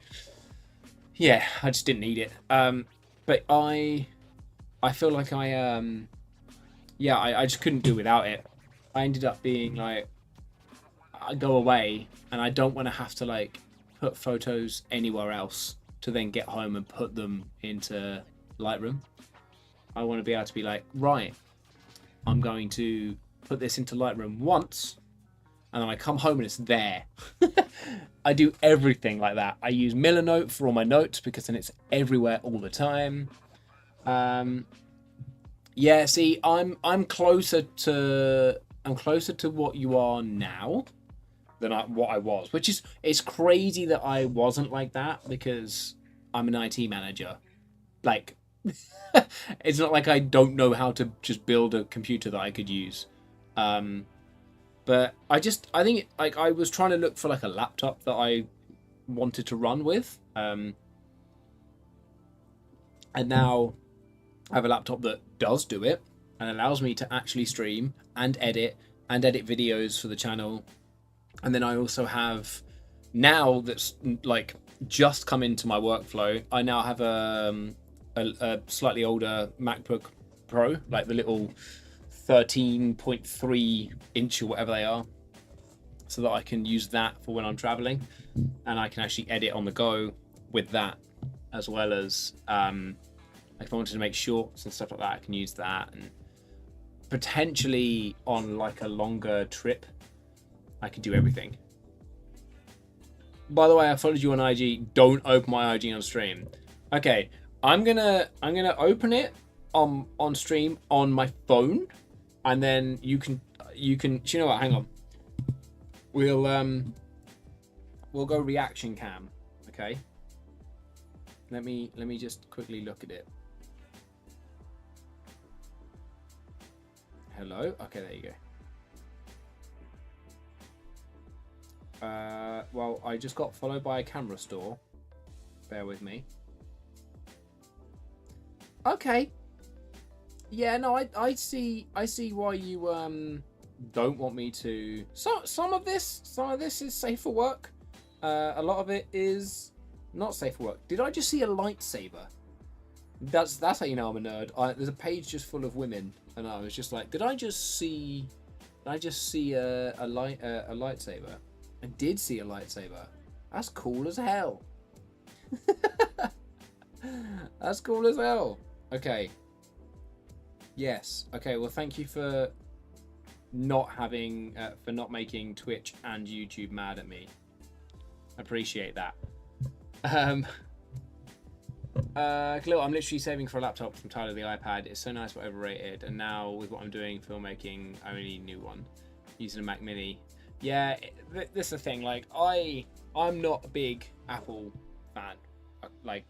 yeah, I just didn't need it. But I feel like yeah, I just couldn't do without it. I ended up being like, I go away and I don't want to have to like put photos anywhere else to then get home and put them into Lightroom. I want to be able to be like, right, I'm going to put this into Lightroom once, and then I come home and it's there. I do everything like that. I use Milanote for all my notes because then it's everywhere all the time. Yeah, see, I'm closer to what you are now than what I was, which is, it's crazy that I wasn't like that because I'm an IT manager. Like, it's not like I don't know how to just build a computer that I could use. But I think like I was trying to look for like a laptop that I wanted to run with. And now I have a laptop that does do it and allows me to actually stream and edit videos for the channel. And then I also have, now that's like just come into my workflow, I now have a slightly older MacBook Pro, like the little 13.3 inch or whatever they are, so that I can use that for when I'm traveling, and I can actually edit on the go with that, as well as if I wanted to make shorts and stuff like that, I can use that. And potentially on like a longer trip, I can do everything. By the way, I followed you on IG. Don't open my IG on stream. Okay, I'm gonna open it on stream on my phone, and then you can. You know what? Hang on. We'll go reaction cam. Okay. Let me just quickly look at it. Hello. Okay, there you go. Well, I just got followed by a camera store. Bear with me. Okay. Yeah, no, I see why you don't want me to. So some of this is safe for work. A lot of it is not safe for work. Did I just see a lightsaber? That's how you know I'm a nerd. There's a page just full of women, and I was just like, did I just see a lightsaber? I did see a lightsaber. That's cool as hell. That's cool as hell. Okay. Yes. Okay. Well, thank you for not making Twitch and YouTube mad at me. Appreciate that. Khalil, I'm literally saving for a laptop from Tyler the iPad. It's so nice but overrated. And now with what I'm doing, filmmaking, I only need a new one. Using a Mac Mini. Yeah, this is the thing. Like, I'm not a big Apple fan. Like,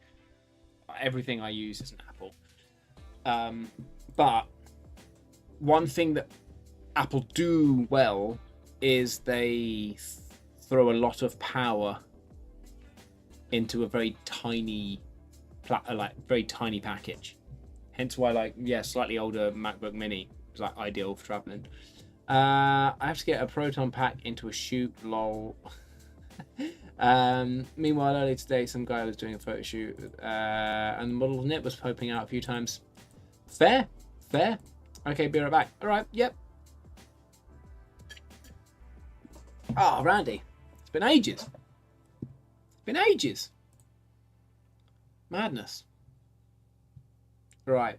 everything I use is an Apple. But one thing that Apple do well is they throw a lot of power into a very tiny, very tiny package. Hence why, like, yeah, slightly older MacBook Mini is like ideal for traveling. I have to get a Proton pack into a shoot, lol. Meanwhile, earlier today, some guy was doing a photo shoot, and the model's nip was popping out a few times. Fair. Okay, be right back. All right, yep. Oh, Randy, it's been ages. Madness. Right.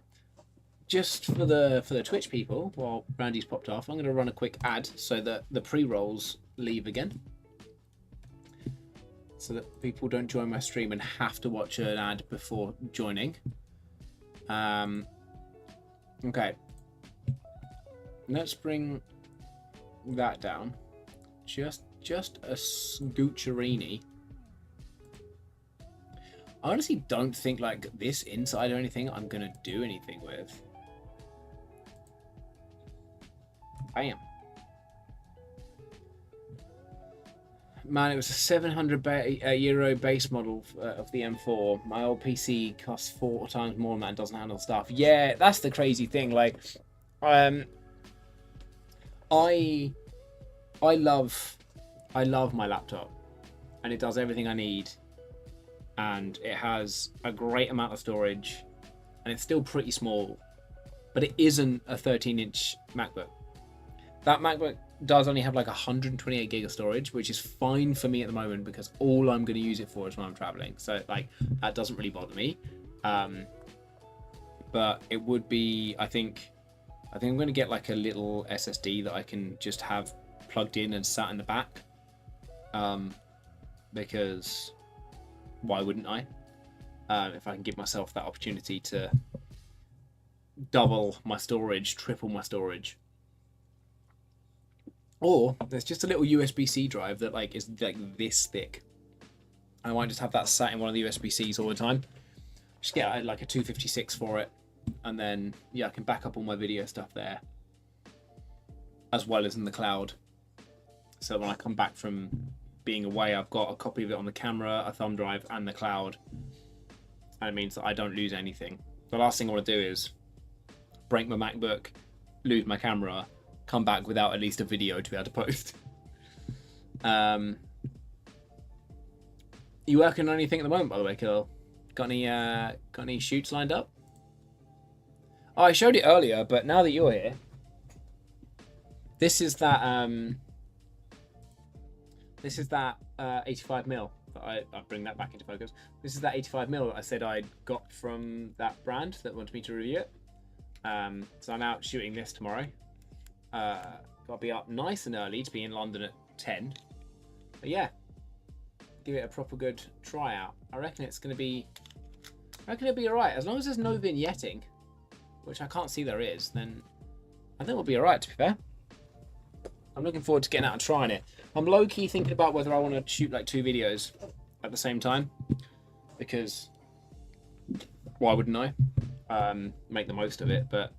Just for the Twitch people, while Randy's popped off, I'm going to run a quick ad so that the pre-rolls leave again, so that people don't join my stream and have to watch an ad before joining. Okay. Let's bring that down. Just a scoocherini. I honestly don't think like this inside or anything I'm gonna do anything with. Bam. Man, it was a 700 euro base model of the M4. My old PC costs 4 times more than that and doesn't handle stuff. Yeah, that's the crazy thing. Like, I love my laptop, and it does everything I need. and it has a great amount of storage, and it's still pretty small, but it isn't a 13-inch MacBook. That MacBook does only have like 128 gig of storage, which is fine for me at the moment because all I'm going to use it for is when I'm traveling. So like that doesn't really bother me. But it would be, I think I'm going to get like a little SSD that I can just have plugged in and sat in the back. Because why wouldn't I? If I can give myself that opportunity to double my storage, triple my storage. Or there's just a little USB-C drive that like is like this thick. I might just have that sat in one of the USB-Cs all the time. Just get like a 256 for it, and then yeah, I can back up all my video stuff there, as well as in the cloud. So when I come back from being away, I've got a copy of it on the camera, a thumb drive, and the cloud. And it means that I don't lose anything. The last thing I want to do is break my MacBook, lose my camera, come back without at least a video to be able to post. You working on anything at the moment, by the way, Kirill? Got any shoots lined up? Oh, I showed it earlier, but now that you're here, this is that 85mm. I bring that back into focus. This is that 85mm that I said I got from that brand that wanted me to review it. So I'm out shooting this tomorrow. Got to be up nice and early to be in London at 10. But yeah, give it a proper good try out. I reckon it'll be alright. As long as there's no vignetting, which I can't see there is, then I think we'll be alright, to be fair. I'm looking forward to getting out and trying it. I'm low-key thinking about whether I want to shoot like 2 videos at the same time, because why wouldn't I? Make the most of it, but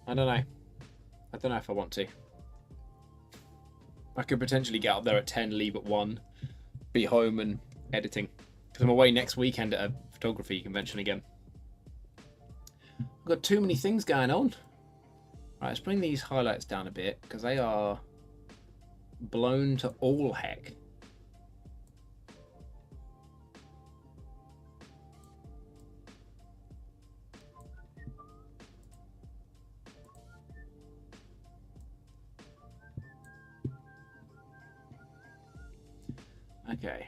I don't know. I don't know if I want to. I could potentially get up there at 10, leave at 1, be home and editing. Because I'm away next weekend at a photography convention again. I've got too many things going on. Right, let's bring these highlights down a bit because they are blown to all heck. Okay.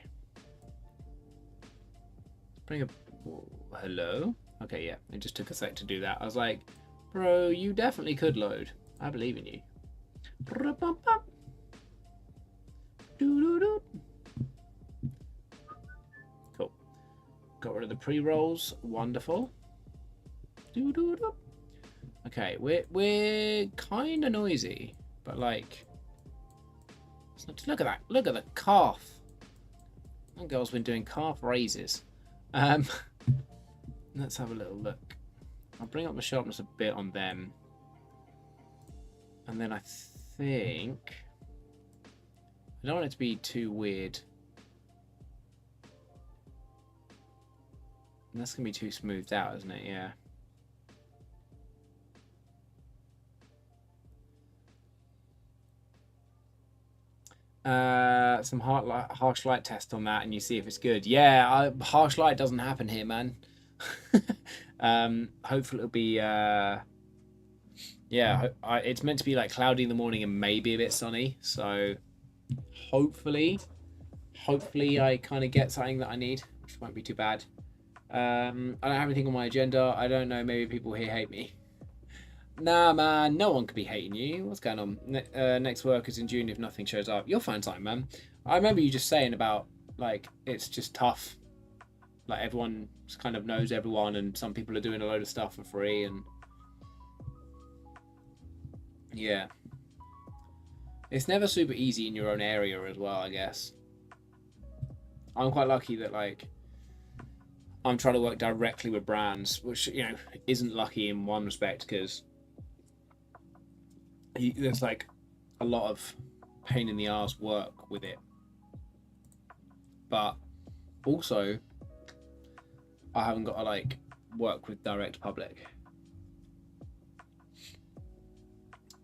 Bring up. Hello? Okay, yeah. It just took a sec to do that. I was like, bro, you definitely could load. I believe in you. Cool. Got rid of the pre-rolls. Wonderful. Okay, we're kind of noisy, but like, look at that. Look at the calf. That girl's been doing calf raises. Let's have a little look. I'll bring up the sharpness a bit on them. And then I think I don't want it to be too weird. And that's gonna be too smoothed out, isn't it? Yeah. Some harsh light test on that, and you see if it's good. Yeah, harsh light doesn't happen here, man. Hopefully it'll be yeah, it's meant to be like cloudy in the morning and maybe a bit sunny, so hopefully I kind of get something that I need, which won't be too bad. I don't have anything on my agenda. I don't know, maybe people here hate me. Nah, man, no one could be hating you. What's going on? Next work is in June if nothing shows up. You'll find time, man. I remember you just saying about, like, it's just tough. Like, everyone kind of knows everyone, and some people are doing a load of stuff for free, and yeah. It's never super easy in your own area as well, I guess. I'm quite lucky that, like, I'm trying to work directly with brands, which, you know, isn't lucky in one respect, because there's like a lot of pain in the arse work with it, but also I haven't got to like work with direct public.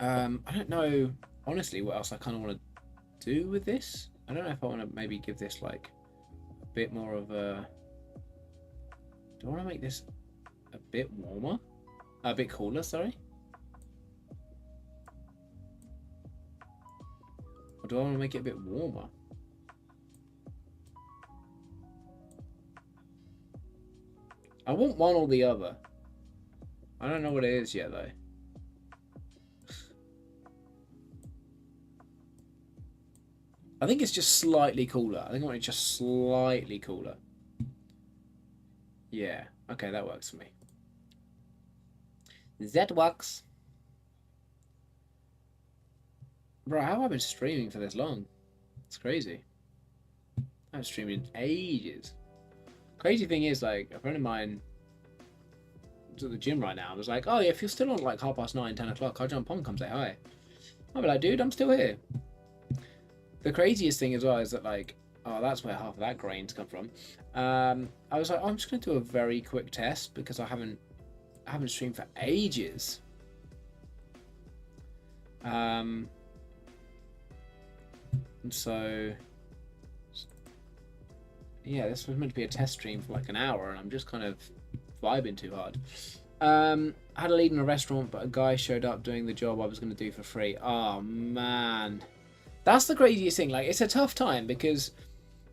I don't know honestly what else I kind of want to do with this. I don't know if I want to maybe give this like a bit more of a Do I want to make this a bit warmer? A bit cooler, sorry. Or do I want to make it a bit warmer? I want one or the other. I don't know what it is yet, though. I think it's just slightly cooler. I think I want it just slightly cooler. Yeah. Okay, that works for me. That works. Bro, how have I been streaming for this long? It's crazy. I haven't streamed in ages. Crazy thing is, like, a friend of mine was at the gym right now. I was like, oh, yeah, if you're still on, like, 9:30, 10 o'clock, I'll jump on, come say hi. I'll be like, dude, I'm still here. The craziest thing as well is that, like, oh, that's where half of that grain's come from. I was like, oh, I'm just going to do a very quick test because I haven't streamed for ages. And so, yeah, this was meant to be a test stream for like an hour, and I'm just kind of vibing too hard. I had a lead in a restaurant, but a guy showed up doing the job I was going to do for free. Oh, man. That's the craziest thing. Like, it's a tough time because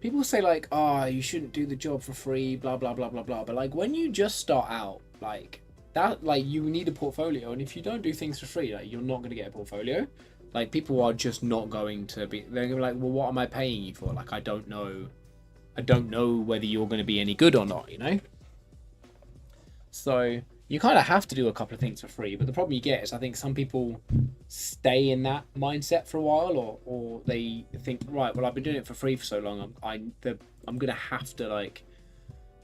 people say, like, oh, you shouldn't do the job for free, blah, blah, blah, blah, blah. But, like, when you just start out, like, that, like, you need a portfolio. And if you don't do things for free, like, you're not going to get a portfolio. Like, people are just not going to be, they're going to be like, well, what am I paying you for? Like, I don't know whether you're going to be any good or not, you know? So you kind of have to do a couple of things for free, but the problem you get is I think some people stay in that mindset for a while, or they think, right, well, I've been doing it for free for so long, I'm gonna have to like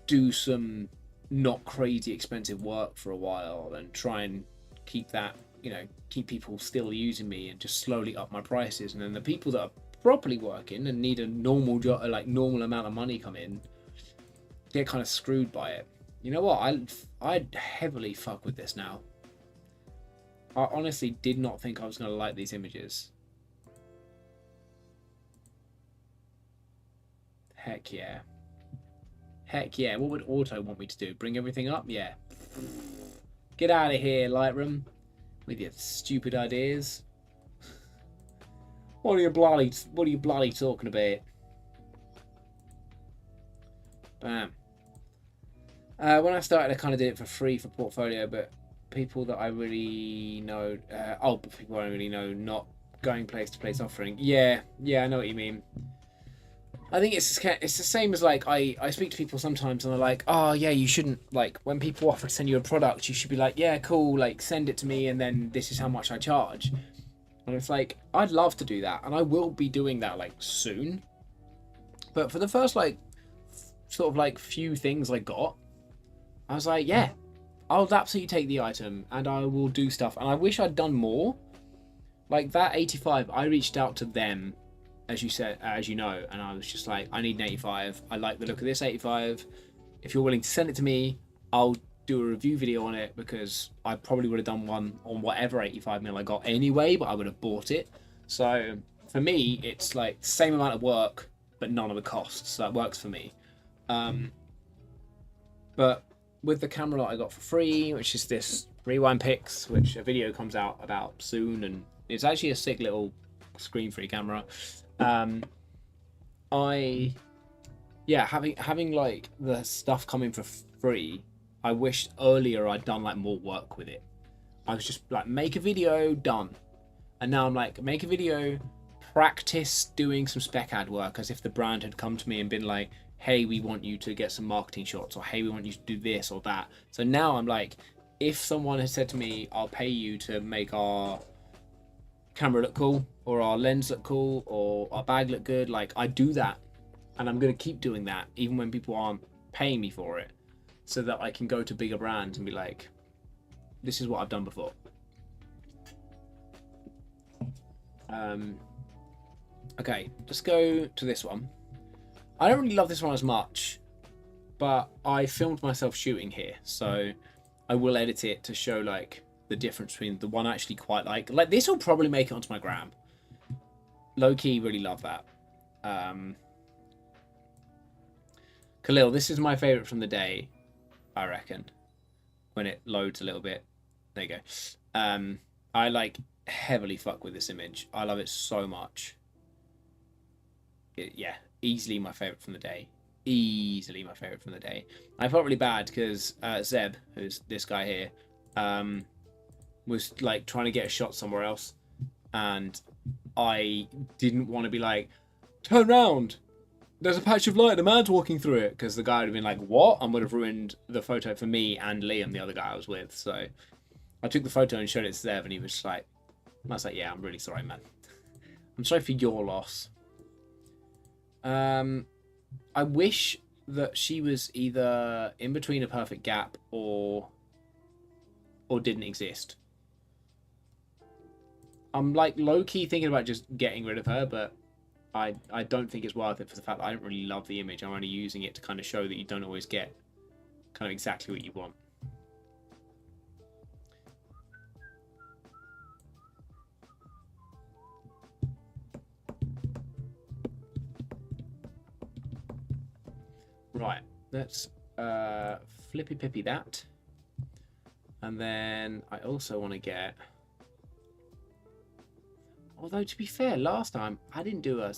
do some not crazy expensive work for a while and try and keep that, you know, keep people still using me and just slowly up my prices. And then the people that are properly working and need a normal job, like normal amount of money come in, get kind of screwed by it. You know what? I'd heavily fuck with this now. I honestly did not think I was going to like these images. Heck yeah. Heck yeah. What would Auto want me to do? Bring everything up? Yeah. Get out of here, Lightroom. With your stupid ideas. What are you bloody talking about? Bam. When I started, I kind of did it for free for portfolio, but people that I really know, people I don't really know, not going place to place offering. Yeah, I know what you mean. I think it's the same as like I speak to people sometimes and they're like, oh yeah, you shouldn't, like when people offer to send you a product, you should be like, yeah, cool, like send it to me and then this is how much I charge. And it's like, I'd love to do that, and I will be doing that like soon. But for the first like sort of like few things I got, I was like, yeah, I'll absolutely take the item and I will do stuff. And I wish I'd done more. Like that 85, I reached out to them, as you said, as you know, and I was just like, I need an 85. I like the look of this 85. If you're willing to send it to me, I'll do a review video on it, because I probably would have done one on whatever 85mm I got anyway, but I would have bought it. So for me, it's like the same amount of work, but none of the costs. So that works for me. But with the camera that I got for free, which is this Rewind Pix, which a video comes out about soon, and it's actually a sick little screen-free camera. Having like the stuff coming for free, I wished earlier I'd done like more work with it. I was just like, make a video, done. And now I'm like, make a video, practice doing some spec ad work, as if the brand had come to me and been like, hey, we want you to get some marketing shots, or hey, we want you to do this or that. So now I'm like, if someone has said to me, I'll pay you to make our camera look cool, or our lens look cool, or our bag look good, like I do that. And I'm going to keep doing that even when people aren't paying me for it, so that I can go to bigger brands and be like, this is what I've done before. Okay, let's go to this one. I don't really love this one as much, but I filmed myself shooting here, so I will edit it to show like the difference between the one I actually quite like. Like this will probably make it onto my gram. Low key, really love that. Khalil, this is my favorite from the day. I reckon, when it loads a little bit. There you go. I like heavily fuck with this image. I love it so much. Yeah, easily my favorite from the day. Easily my favorite from the day. I felt really bad because Zeb, who's this guy here, was like trying to get a shot somewhere else, and I didn't want to be like, turn around, there's a patch of light, a man's walking through it, because the guy would have been like, what? And would have ruined the photo for me and Liam, the other guy I was with. So I took the photo and showed it to Zeb, and he was just like, I was like, yeah, I'm really sorry, man. I'm sorry for your loss. I wish that she was either in between a perfect gap or didn't exist. I'm like low-key thinking about just getting rid of her, but I don't think it's worth it for the fact that I don't really love the image. I'm only using it to kind of show that you don't always get kind of exactly what you want. Right, let's flippy pippy that. And then I also want to get... Although, to be fair, last time I didn't do a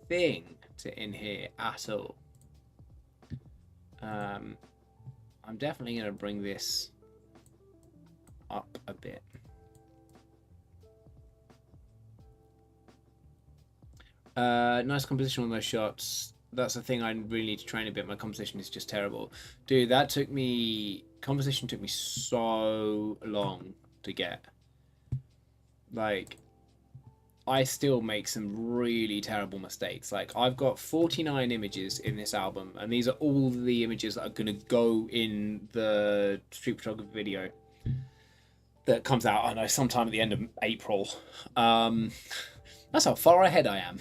thing to in here at all. I'm definitely going to bring this up a bit. Nice composition on those shots. That's the thing I really need to train a bit. My composition is just terrible. Dude, that took me... Composition took me so long to get. Like, I still make some really terrible mistakes. Like, I've got 49 images in this album, and these are all the images that are going to go in the street photography video that comes out, I don't know, sometime at the end of April. That's how far ahead I am,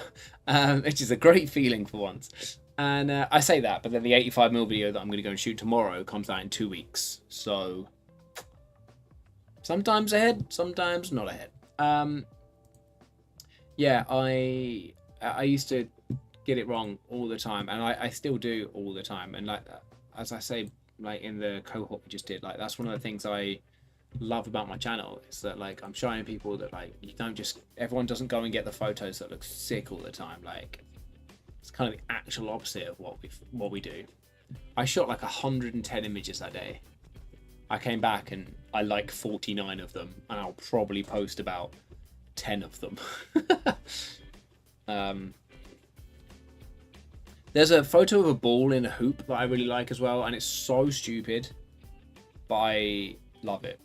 which is a great feeling for once. And I say that, but then the 85mm video that I'm going to go and shoot tomorrow comes out in 2 weeks. So sometimes ahead, sometimes not ahead. Yeah, I used to get it wrong all the time, and I still do all the time. And like as I say, like in the cohort we just did, like that's one of the things I love about my channel is that like I'm showing people that like you don't just everyone doesn't go and get the photos that look sick all the time. Like it's kind of the actual opposite of what we do. I shot like 110 images that day. I came back and I like 49 of them, and I'll probably post about 10 of them. There's a photo of a ball in a hoop that I really like as well, and it's so stupid, but I love it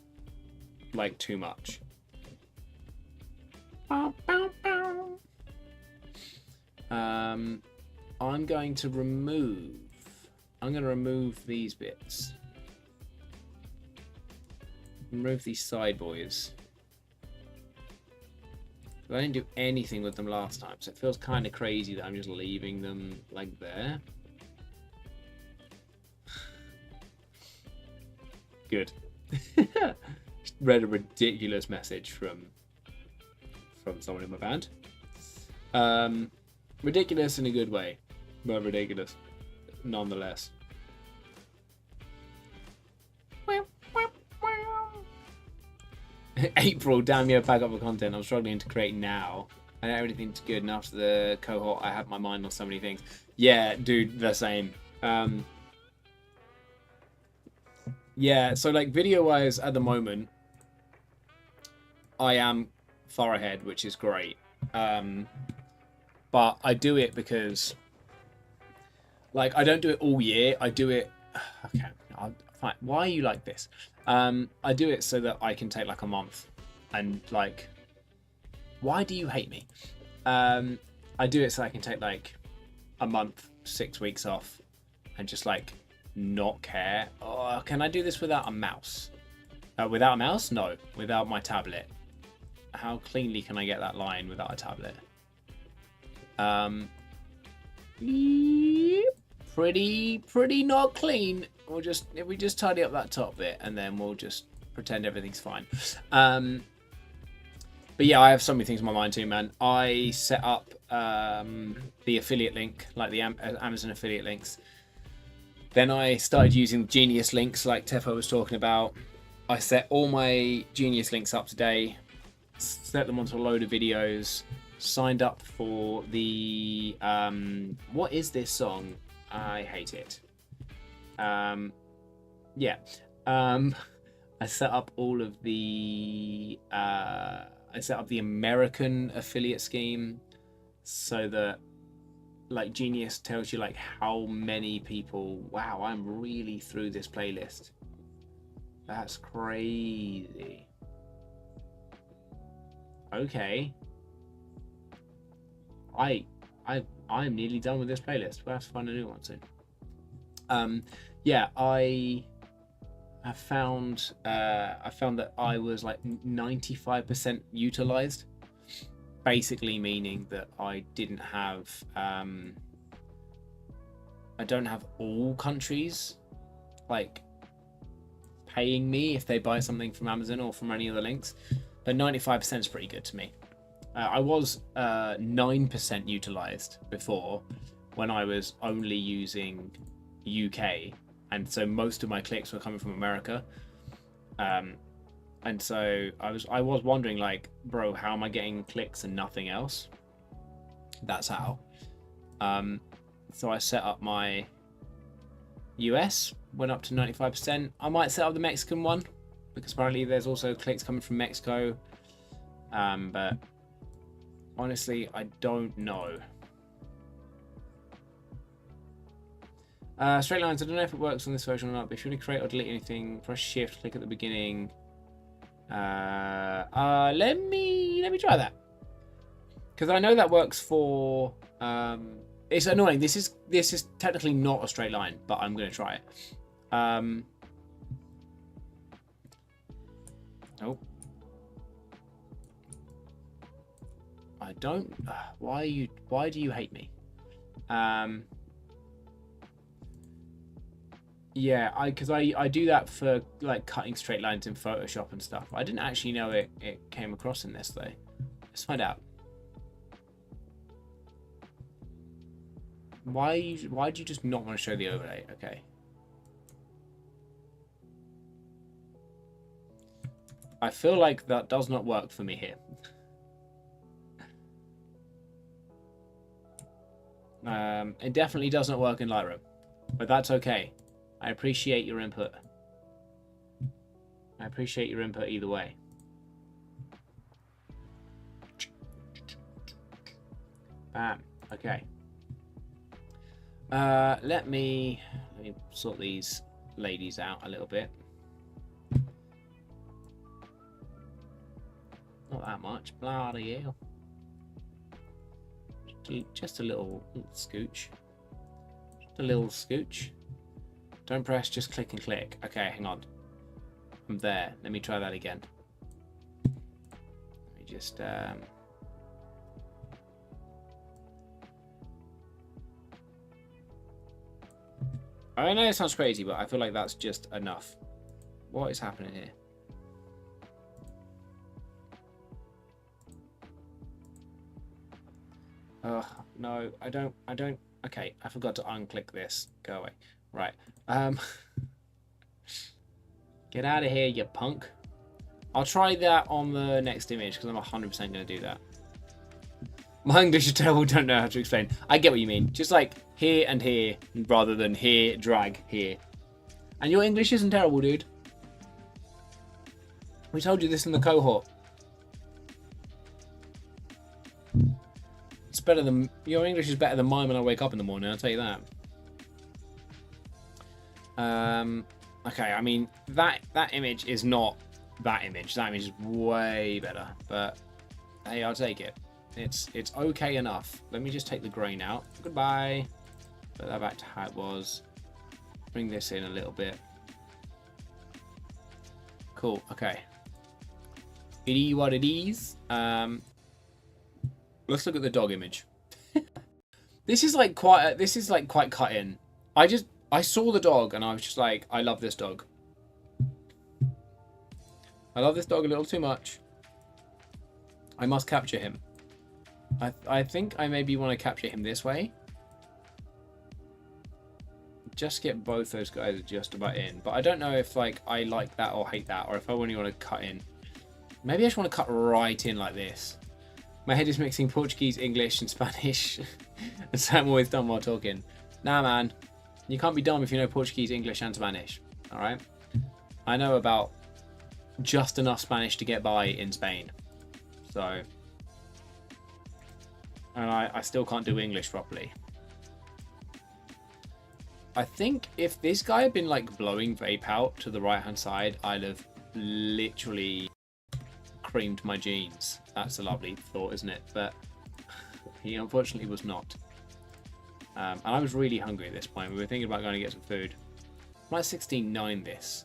like too much. I'm going to remove these bits. Remove these side boys. I didn't do anything with them last time, so it feels kind of crazy that I'm just leaving them like there. Good. Just read a ridiculous message from someone in my band. Ridiculous in a good way, but ridiculous nonetheless. April, damn you, pack up the content. I'm struggling to create now. I know everything's good, and after the cohort, I have my mind on so many things. Yeah, dude, the same. Yeah, so like video-wise, at the moment, I am far ahead, which is great. But I do it because, like, I don't do it all year. I do it. Okay, fine. Why are you like this? I do it so that I can take like a month, and like, why do you hate me? I do it so I can take like a month, 6 weeks off, and just like not care. Oh, can I do this without a mouse? Without a mouse? No. Without my tablet. How cleanly can I get that line without a tablet? Pretty not clean. If we just tidy up that top bit, and then we'll just pretend everything's fine. But yeah, I have so many things in my mind too, man. I set up the affiliate link, like the Amazon affiliate links, Then I started using Genius links like Tefo was talking about. I set all my Genius links up today, set them onto a load of videos, signed up for the what is this song? I hate it. Yeah. I set up all of the I set up the American affiliate scheme so that like Genius tells you like how many people. Wow, I'm really through this playlist. That's crazy. Okay. I'm nearly done with this playlist. We'll have to find a new one soon. Yeah, I found that I was like 95% utilized, basically meaning that I didn't have I don't have all countries like paying me if they buy something from Amazon or from any other links, but 95% is pretty good to me. I was 9% utilized before when I was only using UK, and so most of my clicks were coming from America. And so I was wondering, like, bro, how am I getting clicks and nothing else? That's how. So I set up my US, went up to 95%. I might set up the Mexican one because apparently there's also clicks coming from Mexico. But honestly, I don't know. Straight lines, I don't know if it works on this version or not, but if you want to create or delete anything, press shift, click at the beginning. Let me try that. Because I know that works for it's annoying. This is technically not a straight line, but I'm gonna try it. Oh. I don't why do you hate me? Yeah, because I do that for like cutting straight lines in Photoshop and stuff. I didn't actually know it came across in this though. Let's find out. Why do you just not want to show the overlay? Okay. I feel like that does not work for me here. It definitely doesn't work in Lightroom, but that's okay. I appreciate your input. I appreciate your input either way. Bam. Okay. Let me sort these ladies out a little bit. Not that much. Bloody hell. Just a little scooch. Just a little scooch. Don't press, just click and click. Okay, hang on. I'm there. Let me try that again. Let me just I know it sounds crazy, but I feel like that's just enough. What is happening here? No, I don't. Okay, I forgot to unclick this. Go away. Right. Get out of here, you punk. I'll try that on the next image because I'm 100% going to do that. My English is terrible, don't know how to explain. I get what you mean. Just like here and here rather than here, drag, here. And your English isn't terrible, dude. We told you this in the cohort. It's better than... Your English is better than mine when I wake up in the morning, I'll tell you that. Okay, I mean, that image is not that image. That image is way better. But, hey, I'll take it. It's okay enough. Let me just take the grain out. Goodbye. Put that back to how it was. Bring this in a little bit. Cool. Okay. It is what it is. Let's look at the dog image. This is like quite cut in. I saw the dog and I was just like, I love this dog. I love this dog a little too much. I must capture him. I think I maybe want to capture him this way. just get both those guys just about in. But I don't know if like I like that or hate that, or if I only want to cut in. Maybe I just want to cut right in like this. My head is mixing Portuguese, English, and Spanish. And so I'm always dumb while talking. Nah, man. You can't be dumb if you know Portuguese, English, and Spanish. Alright? I know about just enough Spanish to get by in Spain. So... And I still can't do English properly. I think if this guy had been like blowing vape out to the right hand side, I'd have literally creamed my jeans. That's a lovely thought, isn't it? But he unfortunately was not. And I was really hungry at this point. We were thinking about going to get some food. I'm at 16.9 this.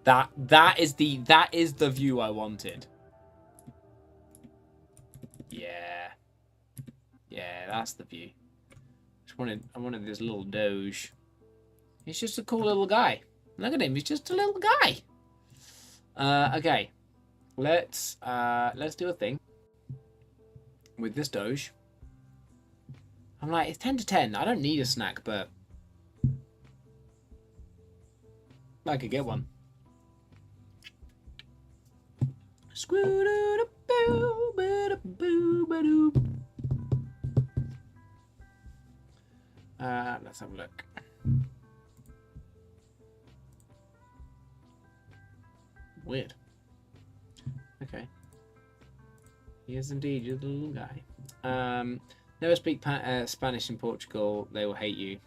That is the view I wanted. Yeah. Yeah, that's the view. I wanted this little Doge. He's just a cool little guy. Look at him, he's just a little guy. Okay. Let's do a thing with this Doge. I'm like, it's 10 to 10. I don't need a snack, but I could get one. Let's have a look. Weird. Okay. He is indeed a little guy. Never speak Spanish in Portugal. They will hate you.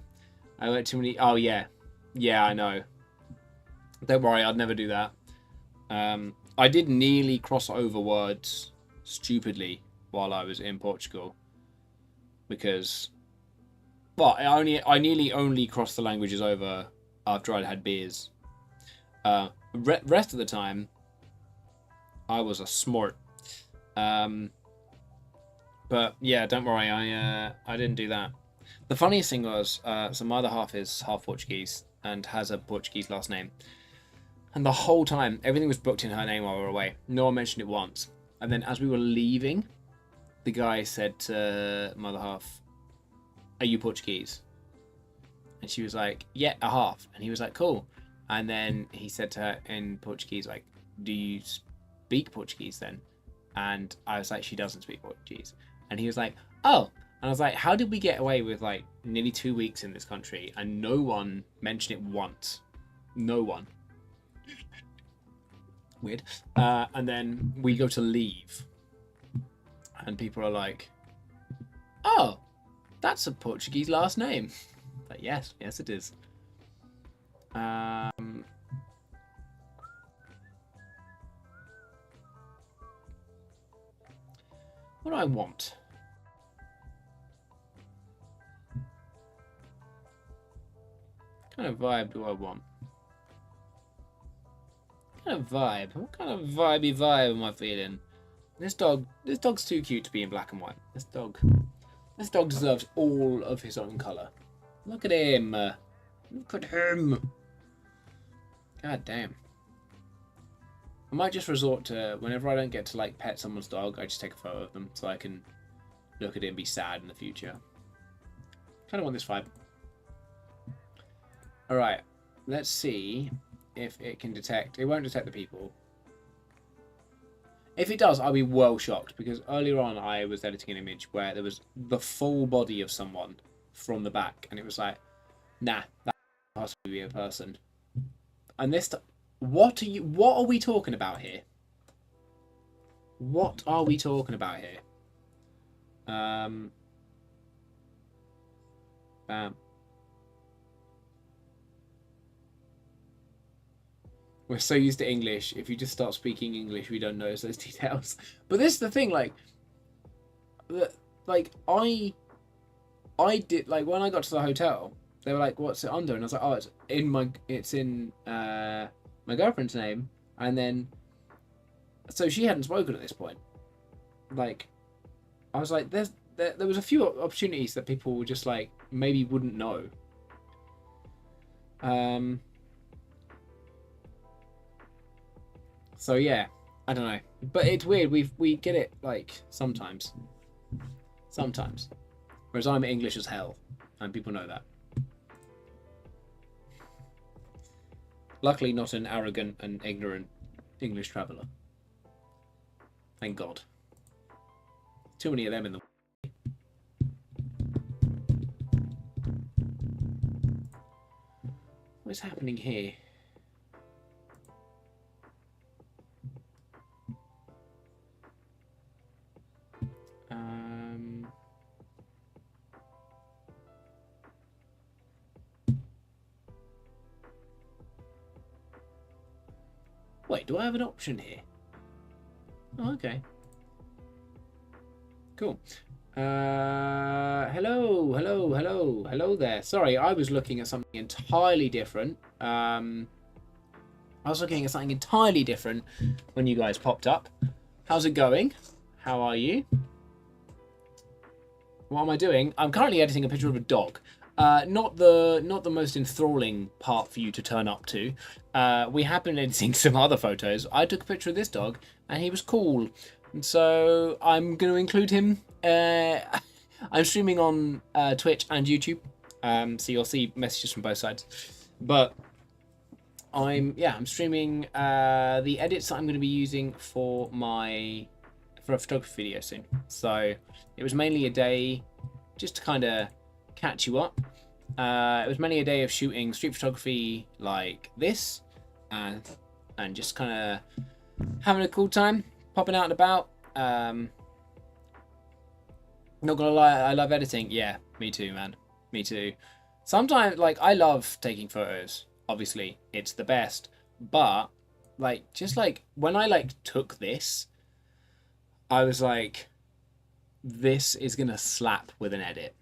I went too many. Oh yeah, yeah. I know. Don't worry. I'd never do that. I did nearly cross over words stupidly while I was in Portugal because, well, I nearly only crossed the languages over after I'd had beers. Rest of the time, I was a smart. But yeah, don't worry, I didn't do that. The funniest thing was, so my other half is half Portuguese and has a Portuguese last name. And the whole time, everything was booked in her name while we were away. No one mentioned it once. And then as we were leaving, the guy said to my other half, "Are you Portuguese?" And she was like, "Yeah, a half." And he was like, "Cool." And then he said to her in Portuguese, like, "Do you speak Portuguese then?" And I was like, "She doesn't speak Portuguese." And he was like, "Oh." And I was like, how did we get away with like nearly 2 weeks in this country and no one mentioned it once? No one. Weird. And then we go to leave. And people are like, "Oh, that's a Portuguese last name." Like, yes, it is. What do I want? What kind of vibe do I want? What kind of vibe? What kind of vibey vibe am I feeling? This dog's too cute to be in black and white. This dog deserves all of his own colour. Look at him. Look at him. God damn. I might just resort to, whenever I don't get to like pet someone's dog, I just take a photo of them so I can look at it and be sad in the future. Kind of want this vibe. Alright, let's see if it can detect. It won't detect the people. If it does, I'll be well shocked, because earlier on I was editing an image where there was the full body of someone from the back, and it was like, nah, that can't possibly be a person. And this, what are we talking about here? What are we talking about here? Bam. We're so used to English. If you just start speaking English, we don't notice those details. But this is the thing, like I did, like, when I got to the hotel, they were like, "What's it under?" And I was like, "Oh, it's in my girlfriend's name." And then, so she hadn't spoken at this point. Like, I was like, there was a few opportunities that people were just like maybe wouldn't know. So yeah, I don't know, but it's weird. We get it like sometimes, whereas I'm English as hell. and people know that. Luckily, not an arrogant and ignorant English traveller. Thank God. Too many of them in the... What's happening here? Wait, do I have an option here? Oh, okay. Cool. Hello there. Sorry, I was looking at something entirely different. I was looking at something entirely different when you guys popped up. How's it going? How are you? What am I doing? I'm currently editing a picture of a dog. Not the most enthralling part for you to turn up to. We have been editing some other photos. I took a picture of this dog, and he was cool. And so I'm going to include him. I'm streaming on Twitch and YouTube, so you'll see messages from both sides. But I'm streaming the edits that I'm going to be using for a photography video soon. So it was mainly a day just to kind of catch you up. It was mainly a day of shooting street photography like this, and just kind of having a cool time, popping out and about. Not gonna lie, I love editing. Yeah, me too, man. Me too. Sometimes, like, I love taking photos. Obviously, it's the best. But, like, just like when I took this, I was like, this is gonna slap with an edit.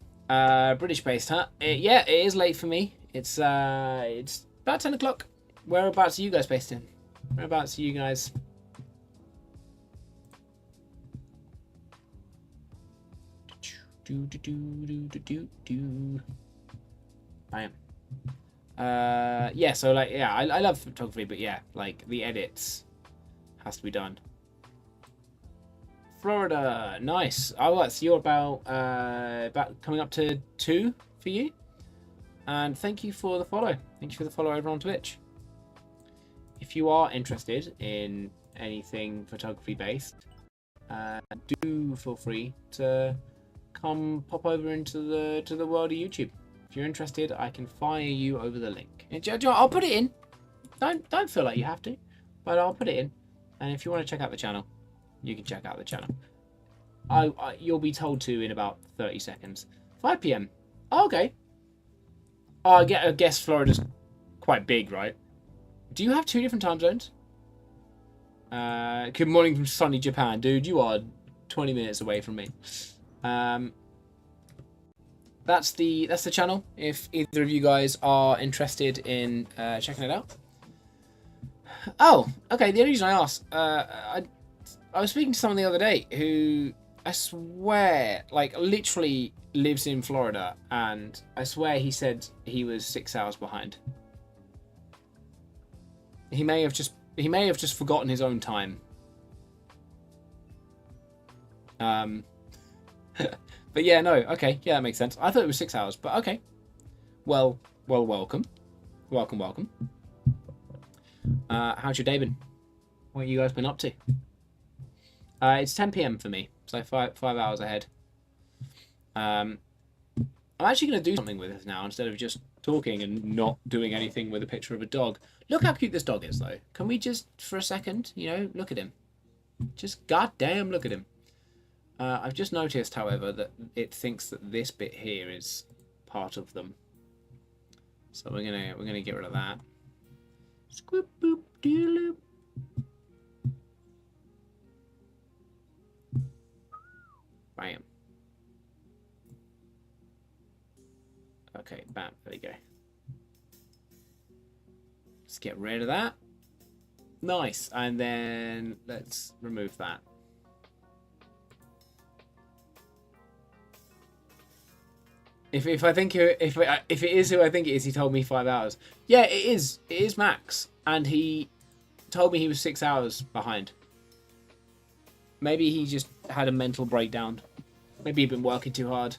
British based, huh? Yeah, it is late for me. It's about 10 o'clock. Whereabouts are you guys based in? Whereabouts are you guys? Bam. Yeah, so like, yeah, I love photography, but yeah, like the edits has to be done. Florida, nice. Oh, so you're about coming up to 2 for you. And thank you for the follow. Thank you for the follow over on Twitch. If you are interested in anything photography based, do feel free to come pop over into the world of YouTube. If you're interested, I can fire you over the link. I'll put it in. Don't feel like you have to, but I'll put it in. And if you want to check out the channel, you can check out the channel. You'll be told to in about 30 seconds. 5 p.m. Oh, okay. Oh, I guess Florida's quite big, right? Do you have 2 different time zones? Good morning from sunny Japan. Dude, you are 20 minutes away from me. That's the channel. If either of you guys are interested in checking it out. Oh, okay. The only reason I asked, I was speaking to someone the other day who I swear, like, literally lives in Florida, and I swear he said he was 6 hours behind. He may have just forgotten his own time. But yeah, no, okay, yeah, that makes sense. I thought it was 6 hours, but okay. Well, welcome. Welcome. How's your day been? What have you guys been up to? It's 10 p.m. for me, so 5 hours ahead. I'm actually going to do something with this now instead of just talking and not doing anything with a picture of a dog. Look how cute this dog is, though. Can we just, for a second, look at him? Just goddamn look at him. I've just noticed, however, that it thinks that this bit here is part of them. So we're gonna get rid of that. Squip boop doop. Bam. Okay, bam. There you go. Let's get rid of that. Nice, and then let's remove that. If it is who I think it is, he told me 5 hours. Yeah, it is. It is Max, and he told me he was 6 hours behind. Maybe he just had a mental breakdown. Maybe he'd been working too hard.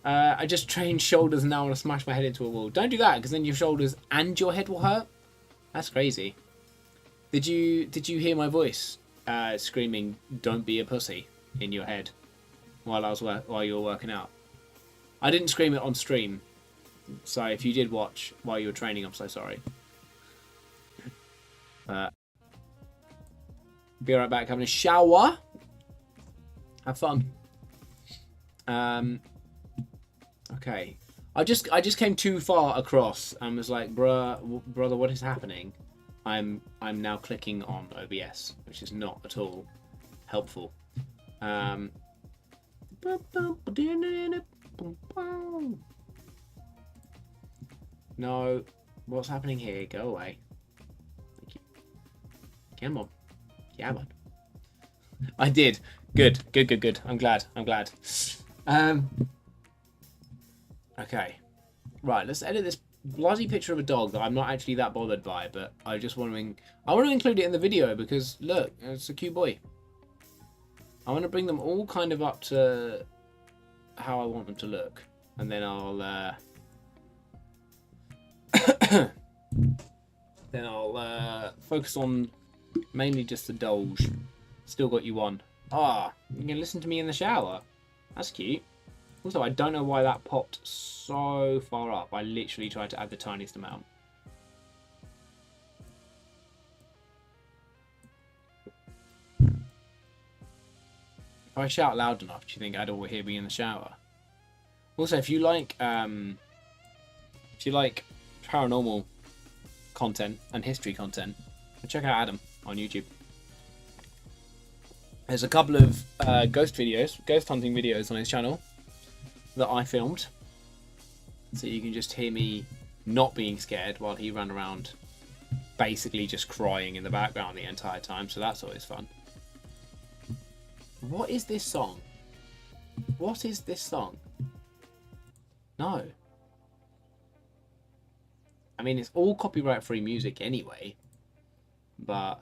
I just trained shoulders and now I want to smash my head into a wall. Don't do that, because then your shoulders and your head will hurt. That's crazy. Did you hear my voice screaming "Don't be a pussy" in your head while you were working out? I didn't scream it on stream, so if you did watch while you were training, I'm so sorry. Be right back, having a shower. Have fun. Okay. I just came too far across and was like, brother, what is happening? I'm now clicking on OBS, which is not at all helpful. No, what's happening here? Go away. Thank you. Come on. Yeah, man. I did. Good. I'm glad. Okay. Right, let's edit this bloody picture of a dog that I'm not actually that bothered by, but I just want to include it in the video because look, it's a cute boy. I want to bring them all kind of up to how I want them to look, and then I'll focus on mainly just the Doge. Still got you on. You can listen to me in the shower. That's cute. Also, I don't know why that popped so far up. I literally tried to add the tiniest amount. If I shout loud enough, do you think I'd all hear me in the shower? Also, if you like paranormal content and history content, check out Adam on YouTube. There's a couple of ghost hunting videos on his channel that I filmed, so you can just hear me not being scared while he ran around basically just crying in the background the entire time, so that's always fun. What is this song? What is this song? No. I mean, it's all copyright free music anyway, but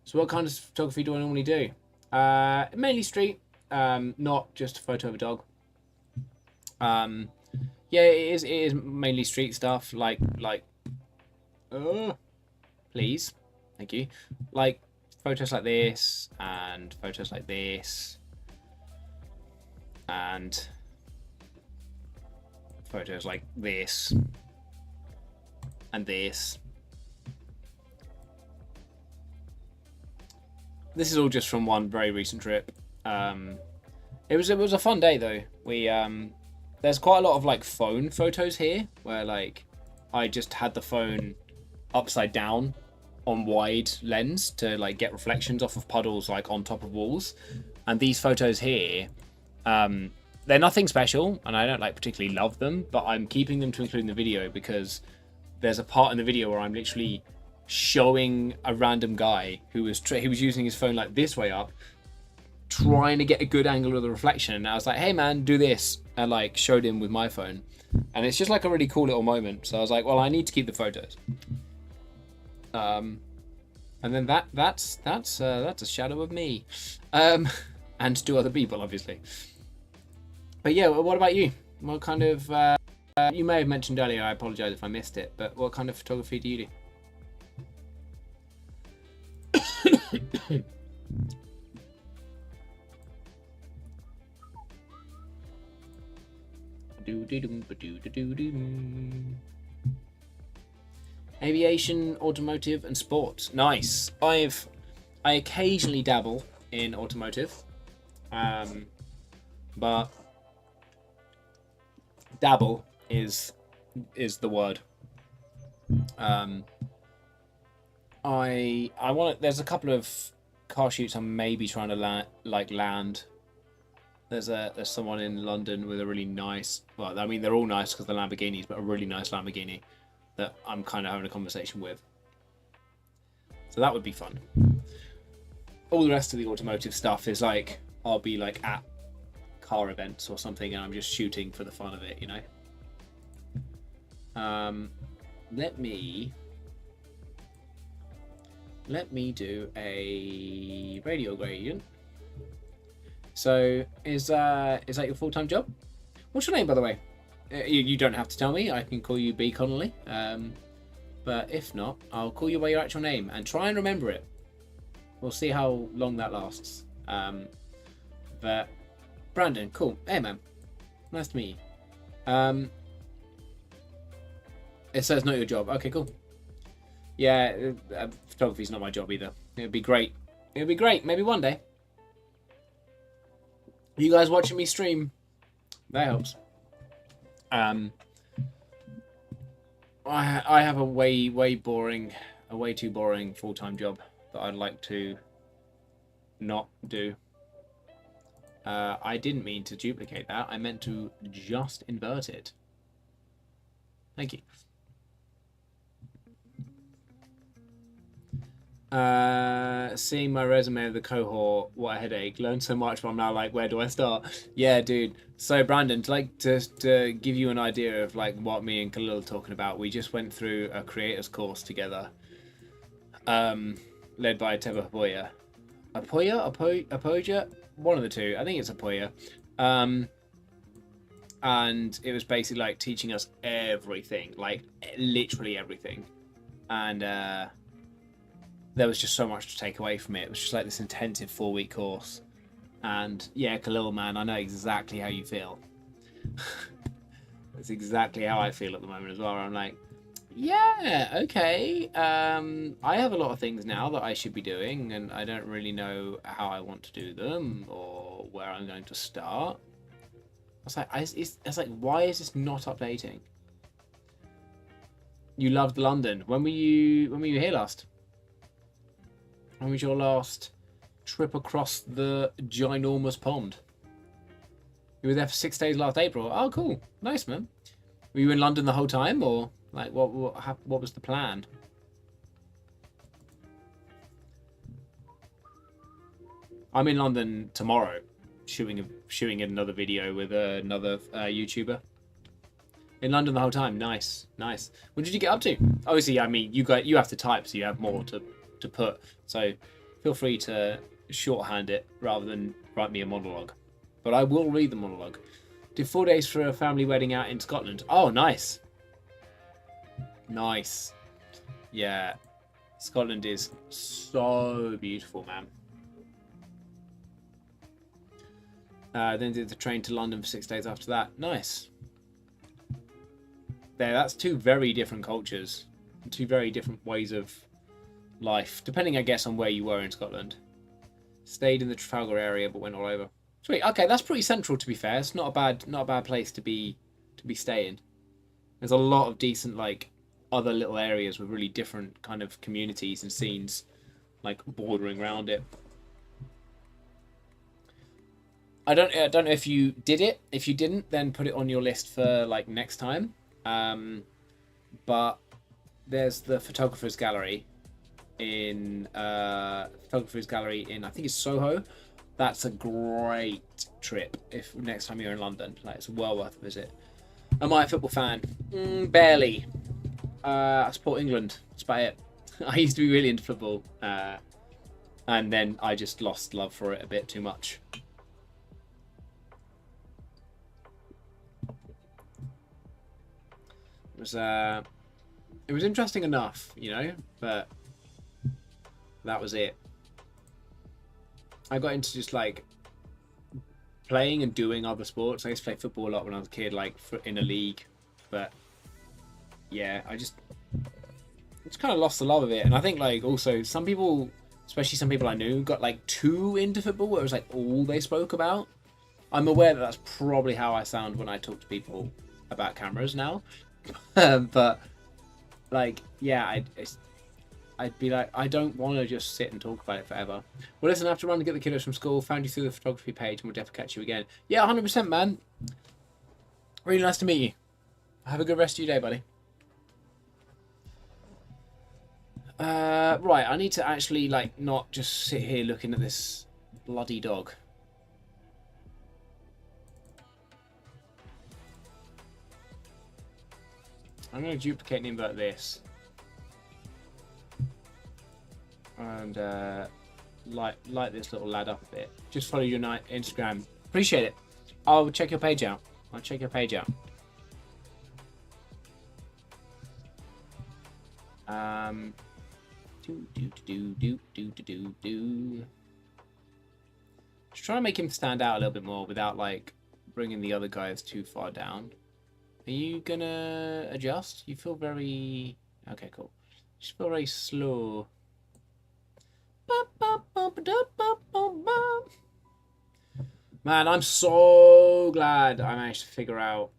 so what kind of photography do I normally do? Mainly street, not just a photo of a dog. Yeah, it is mainly street stuff, like please, thank you, like photos like this and photos like this and photos like this and this. This is all just from one very recent trip. It was a fun day though. We there's quite a lot of like phone photos here where like I just had the phone upside down on wide lens to like get reflections off of puddles like on top of walls. And these photos here, they're nothing special and I don't like particularly love them, but I'm keeping them to include in the video because there's a part in the video where I'm literally showing a random guy who was using his phone like this way up, trying to get a good angle of the reflection, and I was like, hey man, do this, and like showed him with my phone, and it's just like a really cool little moment. So I was like, well, I need to keep the photos. And then that's a shadow of me, and two other people obviously. But yeah, what about you? What kind of you may have mentioned earlier, I apologize if I missed it, but what kind of photography do you do? Aviation, automotive, and sports. Nice. I occasionally dabble in automotive, but dabble is the word. I want. There's a couple of car shoots I'm maybe trying to land. There's someone in London with a really nice. Well, I mean they're all nice because they're Lamborghinis, but a really nice Lamborghini that I'm kind of having a conversation with. So that would be fun. All the rest of the automotive stuff is like I'll be like at car events or something, and I'm just shooting for the fun of it, you know. Let me do a radial gradient. So is that your full-time job? What's your name, by the way? You don't have to tell me. I can call you B. Connolly. But if not, I'll call you by your actual name and try and remember it. We'll see how long that lasts. But Brandon, cool. Hey, man. Nice to meet you. It says not your job. Okay, cool. Yeah, photography's not my job either. It'd be great. It'd be great. Maybe one day. You guys watching me stream? That helps. I have a way too boring full-time job that I'd like to not do. I didn't mean to duplicate that. I meant to just invert it. Thank you. Seeing my resume of the cohort, what a headache. Learned so much, but I'm now like, where do I start? Yeah, dude. So Brandon, to give you an idea of like what me and Khalil are talking about, we just went through a creators course together, led by Teva Apoya. Apoya? One of the two. I think it's Apoya. And it was basically like teaching us everything, like literally everything. And there was just so much to take away from it. It was just like this intensive 4-week course. And yeah, Khalil, man, I know exactly how you feel. That's exactly how I feel at the moment as well. I'm like, yeah, okay. I have a lot of things now that I should be doing, and I don't really know how I want to do them or where I'm going to start. It's like, why is this not updating? You loved London. When were you here last? When was your last trip across the ginormous pond? You were there for 6 days last April. Oh, cool. Nice, man. Were you in London the whole time, or like what was the plan? I'm in London tomorrow, shooting another video with another YouTuber. In London the whole time. Nice, nice. What did you get up to? Obviously, I mean, you have to type, so you have more to put. So feel free to shorthand it rather than write me a monologue. But I will read the monologue. Did 4 days for a family wedding out in Scotland. Oh, nice. Nice. Yeah. Scotland is so beautiful, man. Then did the train to London for 6 days after that. Nice. That's two very different cultures. Two very different ways of life. Depending, I guess, on where you were in Scotland. Stayed in the Trafalgar area, but went all over. Sweet. Okay, that's pretty central, to be fair. It's not a bad place to be staying. There's a lot of decent, like, other little areas with really different kind of communities and scenes, like, bordering around it. I don't know if you did it. If you didn't, then put it on your list for like next time. But there's the photographers gallery in I think it's Soho. That's a great trip if next time you're in London. Like, it's well worth a visit. Am I a football fan? Barely. I support England. That's about it. I used to be really into football, and then I just lost love for it a bit too much. It was interesting enough, you know, but that was it. I got into just like playing and doing other sports. I used to play football a lot when I was a kid, like in a league, but yeah, I just kind of lost the love of it. And I think like also some people, especially some people I knew, got like too into football where it was like all they spoke about. I'm aware that that's probably how I sound when I talk to people about cameras now. But like, yeah, I'd be like, I don't want to just sit and talk about it forever. Well, listen, I have to run to get the kiddos from school. Found you through the photography page, and we'll definitely catch you again. Yeah, 100%, man. Really nice to meet you. Have a good rest of your day, buddy. Right, I need to actually like not just sit here looking at this bloody dog. I'm going to duplicate and invert this. And light this little lad up a bit. Just follow your Instagram. Appreciate it. I'll check your page out. I'll check your page out. Just trying to make him stand out a little bit more without like bringing the other guys too far down. Are you gonna adjust? You feel very... Okay, cool. You just feel very slow. Man, I'm so glad I managed to figure out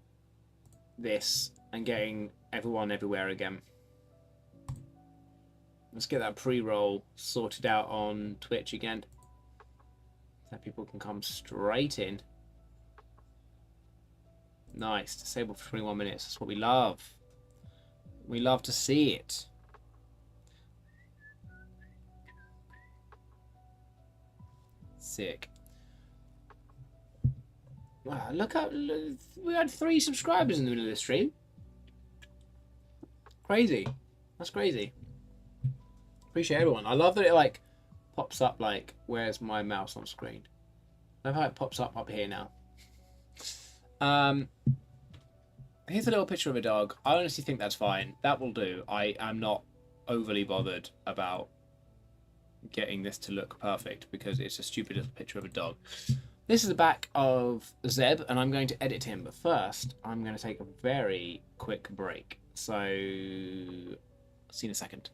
this and getting everyone everywhere again. Let's get that pre-roll sorted out on Twitch again, so people can come straight in. Nice. Disable for 21 minutes. That's what we love. We love to see it. Sick. Wow, look up. We had 3 subscribers in the middle of the stream. Crazy. That's crazy. Appreciate everyone. I love that it like pops up like, where's my mouse on screen? I love how it pops up here now. Here's a little picture of a dog. I honestly think that's fine. That will do. I am not overly bothered about getting this to look perfect because it's a stupid little picture of a dog. This is the back of Zeb, and I'm going to edit him. But first, I'm going to take a very quick break. So, see you in a second.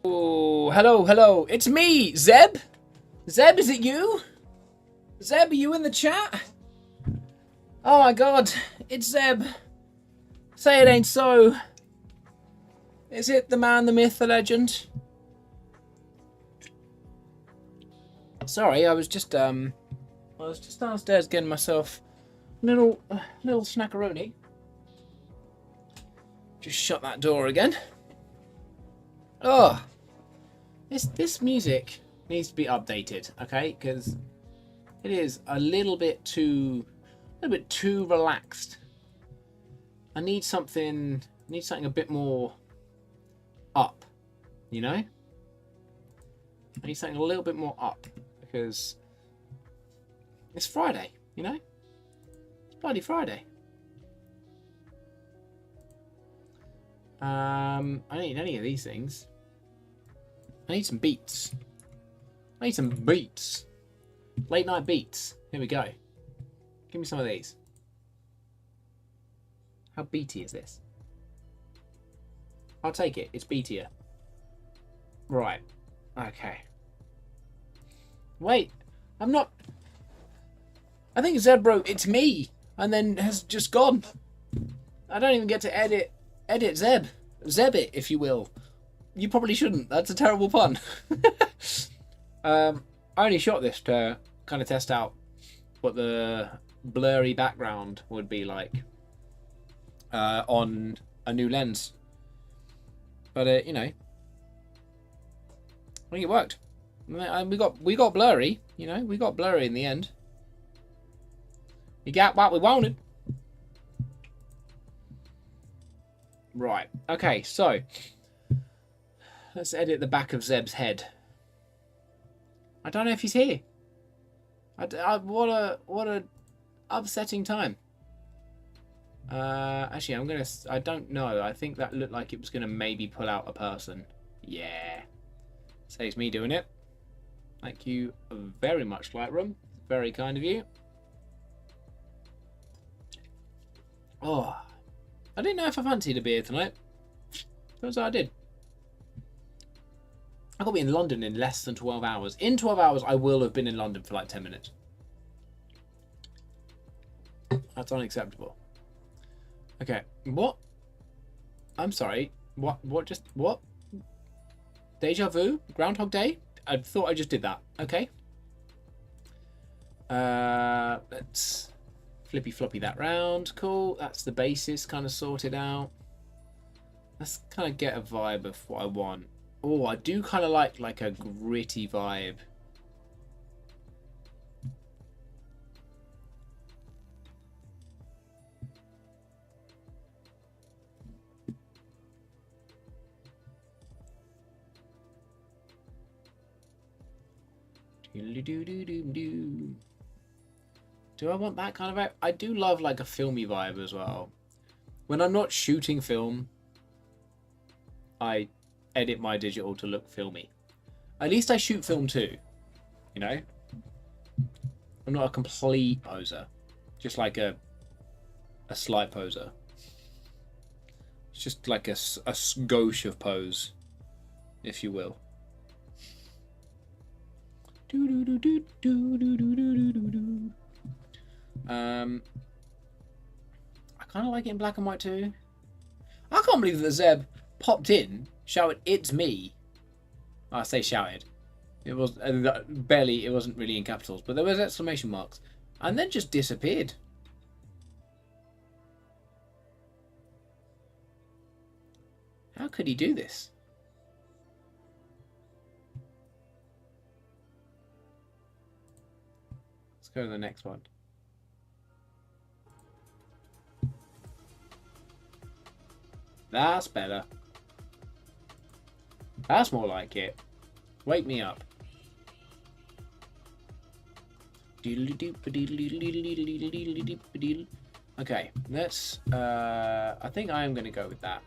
Oh, hello, hello. It's me, Zeb. Zeb, is it you? Zeb, are you in the chat? Oh my god, it's Zeb. Say it ain't so. Is it the man, the myth, the legend? Sorry, I was just downstairs getting myself a little snackaroni. Just shut that door again. Oh, this music needs to be updated, okay? Because it is a little bit too relaxed. I need something a bit more up, you know? I need something a little bit more up because it's Friday, you know? It's bloody Friday. I don't need any of these things. I need some beats. I need some beats. Late night beats. Here we go. Give me some of these. How beaty is this? I'll take it. It's beatier. Right. Okay. Wait. I'm not... I think Zeb wrote, "It's me," and then has just gone. I don't even get to edit Zeb. Zeb it, if you will. You probably shouldn't. That's a terrible pun. I only shot this to kind of test out what the blurry background would be like on a new lens. But you know, I think it worked. We got blurry. You know, we got blurry in the end. We got what we wanted. Right. Okay. So let's edit the back of Zeb's head. I don't know if he's here. What a upsetting time. Actually, I don't know. I think that looked like it was gonna maybe pull out a person. Yeah. Saves me doing it. Thank you very much, Lightroom. Very kind of you. Oh, I didn't know if I fancied a beer tonight. Turns out I did. I got to be in London in less than 12 hours. In 12 hours, I will have been in London for like 10 minutes. That's unacceptable. Okay, what? I'm sorry. What? What? Deja vu? Groundhog Day? I thought I just did that. Okay. Let's flippy floppy that round. Cool. That's the basis kind of sorted out. Let's kind of get a vibe of what I want. Oh, I do kind of like a gritty vibe. Do I want that kind of vibe? I do love like a filmy vibe as well. When I'm not shooting film, I edit my digital to look filmy. At least I shoot film too, you know? I'm not a complete poser. Just like a slight poser. It's just like a skosh of pose, if you will. I kind of like it in black and white too. I can't believe that Zeb popped in, shouted, "It's me." I say shouted. It was barely. It wasn't really in capitals, but there was exclamation marks, and then just disappeared. How could he do this? Let's go to the next one. That's better. That's more like it. Wake me up. Okay, let's I think I am going to go with that.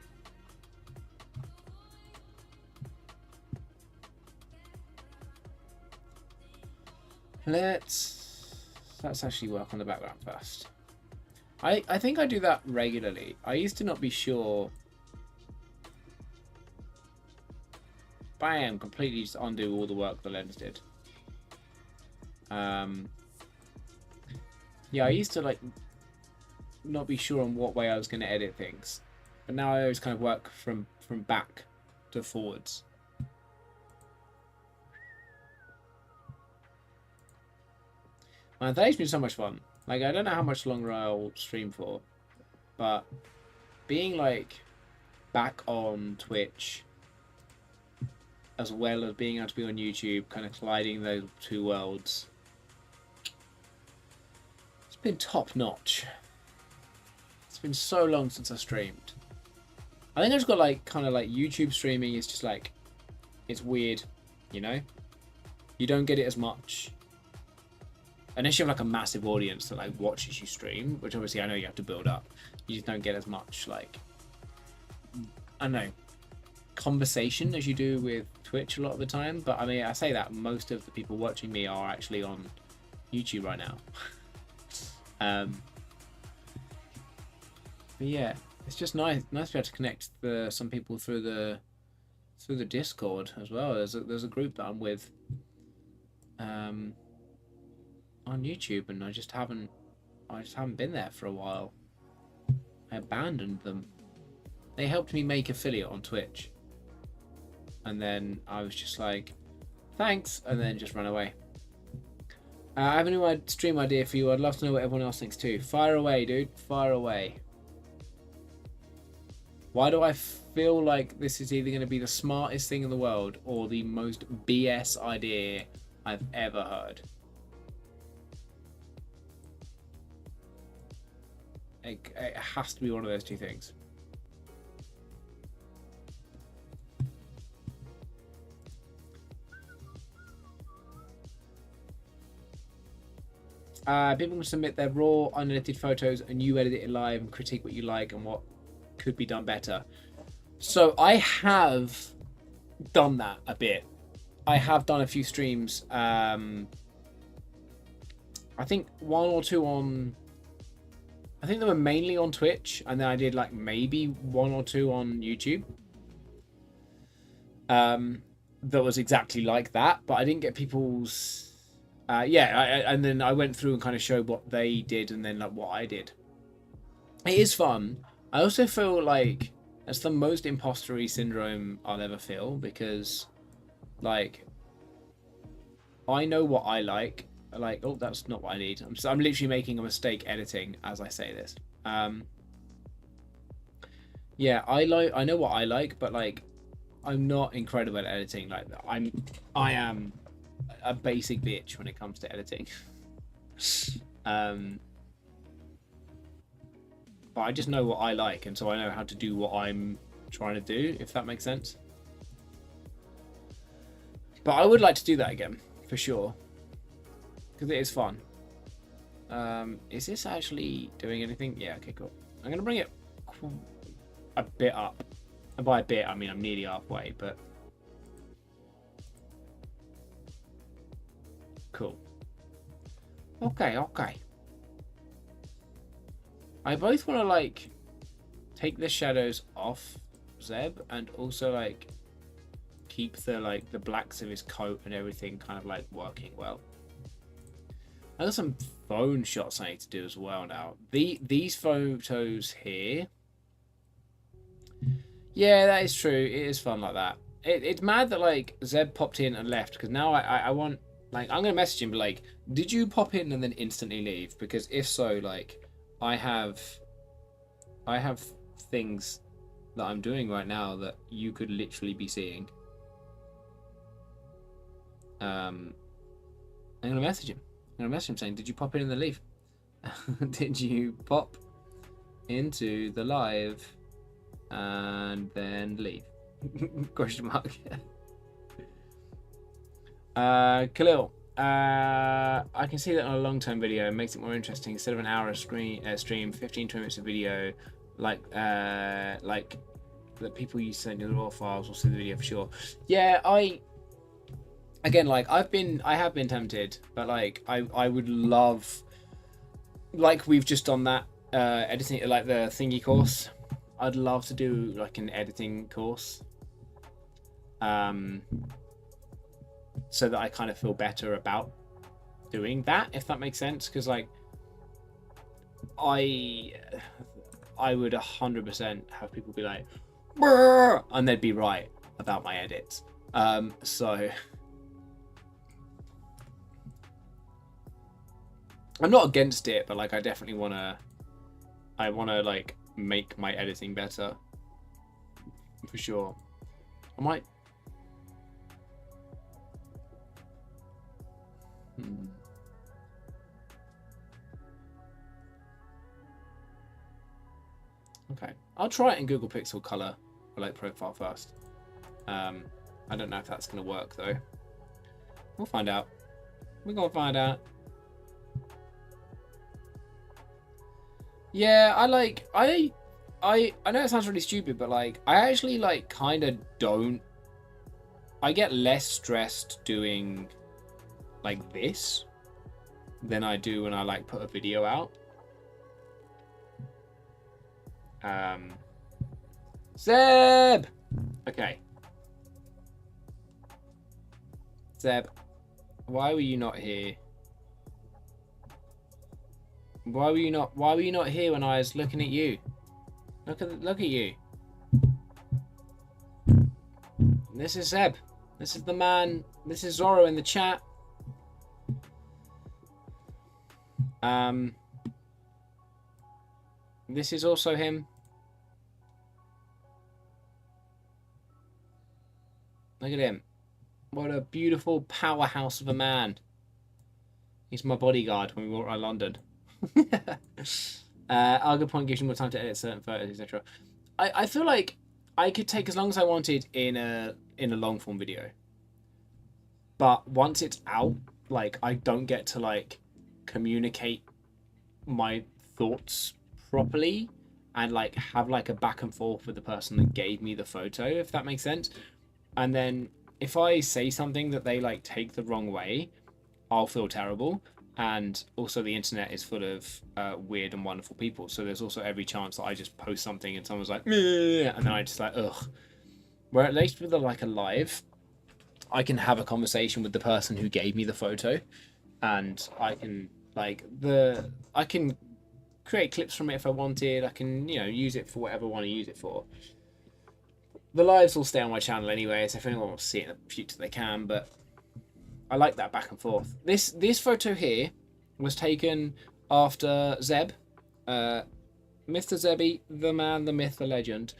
Let's actually work on the background first. I think I do that regularly. I used to not be sure. Bam! Completely just undo all the work the lens did. Yeah, I used to like not be sure on what way I was going to edit things, but now I always kind of work from back to forwards. And today's been so much fun. Like, I don't know how much longer I'll stream for, but being like back on Twitch as well as being able to be on YouTube, kind of colliding those two worlds, it's been top notch. It's been so long since I streamed. I think I just got like kind of like YouTube streaming is just like, it's weird, you know? You don't get it as much. Unless you have like a massive audience that like watches you stream, which obviously I know you have to build up. You just don't get as much like, I don't know, conversation as you do with Twitch a lot of the time. But I mean, I say that most of the people watching me are actually on YouTube right now. But yeah, it's just nice to be able to connect some people through the Discord as well. There's a group that I'm with on YouTube, and I just haven't been there for a while. I abandoned them. They helped me make affiliate on Twitch, and then I was just like, thanks, and then just ran away. I have a new stream idea for you. I'd love to know what everyone else thinks too. Fire away, dude. Fire away. Why do I feel like this is either going to be the smartest thing in the world or the most BS idea I've ever heard? It has to be one of those two things. People can submit their raw, unedited photos, and you edit it live and critique what you like and what could be done better. So I have done that a bit. I have done a few streams. I think one or two on. I think they were mainly on Twitch, and then I did like maybe one or two on YouTube. That was exactly like that, but I didn't get people's. And then I went through and kind of showed what they did, and then like what I did. It is fun. I also feel like it's the most impostery syndrome I'll ever feel, because like I know what I like. Like, oh, that's not what I need. I'm literally making a mistake editing as I say this. Yeah, I know what I like, but like I'm not incredible at editing. Like I am a basic bitch when it comes to editing. But I just know what I like, and so I know how to do what I'm trying to do, if that makes sense. But I would like to do that again, for sure, because it is fun. Is this actually doing anything? Yeah, okay, cool. I'm going to bring it a bit up. And by a bit, I mean I'm nearly halfway, but... Cool. Okay. I both want to like take the shadows off Zeb and also like keep the blacks of his coat and everything kind of like working well. I got some phone shots I need to do as well now. These photos here. Yeah, that is true. It is fun like that. It's mad that like Zeb popped in and left, because now I want, like, I'm gonna message him, but like, did you pop in and then instantly leave? Because if so, like, I have things that I'm doing right now that you could literally be seeing. I'm gonna message him. I'm gonna message him saying, did you pop in and then leave? Did you pop into the live and then leave? Question mark. Khalil, I can see that on a long-term video. It makes it more interesting. Instead of an hour of stream, 15-20 minutes of video, like the people you send in the raw files will see the video for sure. Yeah, again, like I have been tempted, but like I would love, like we've just done that editing, like the thingy course. I'd love to do like an editing course, so that I kind of feel better about doing that, if that makes sense. Because like I would 100% have people be like, "Brr," and they'd be right about my edits. So I'm not against it, but like I definitely wanna like make my editing better for sure. I might. Okay, I'll try it in Google Pixel Color or like profile first. I don't know if that's gonna work though. We'll find out. We're gonna find out. Yeah, I know it sounds really stupid, but like I actually like kind of don't. I get less stressed doing like this than I do when I like put a video out. Zeb. Okay. Zeb, why were you not here? Why were you not here when I was looking at you? Look at you. This is Zeb. This is the man. This is Zorro in the chat. This is also him. Look at him. What a beautiful powerhouse of a man. He's my bodyguard when we walk around London. Our good point gives you more time to edit certain photos, etc. I feel like I could take as long as I wanted in a long form video. But once it's out, like I don't get to like communicate my thoughts properly and like have like a back and forth with the person that gave me the photo, if that makes sense. And then if I say something that they like take the wrong way, I'll feel terrible. And also the internet is full of weird and wonderful people. So there's also every chance that I just post something and someone's like, meh, and then I just like, ugh. Where at least with a live, I can have a conversation with the person who gave me the photo, and I can I can create clips from it if I wanted. I can, you know, use it for whatever I want to use it for. The lives will stay on my channel anyway, so if anyone wants to see it in the future, they can. But I like that back and forth. This photo here was taken after Zeb, Mr. Zebby, the man, the myth, the legend,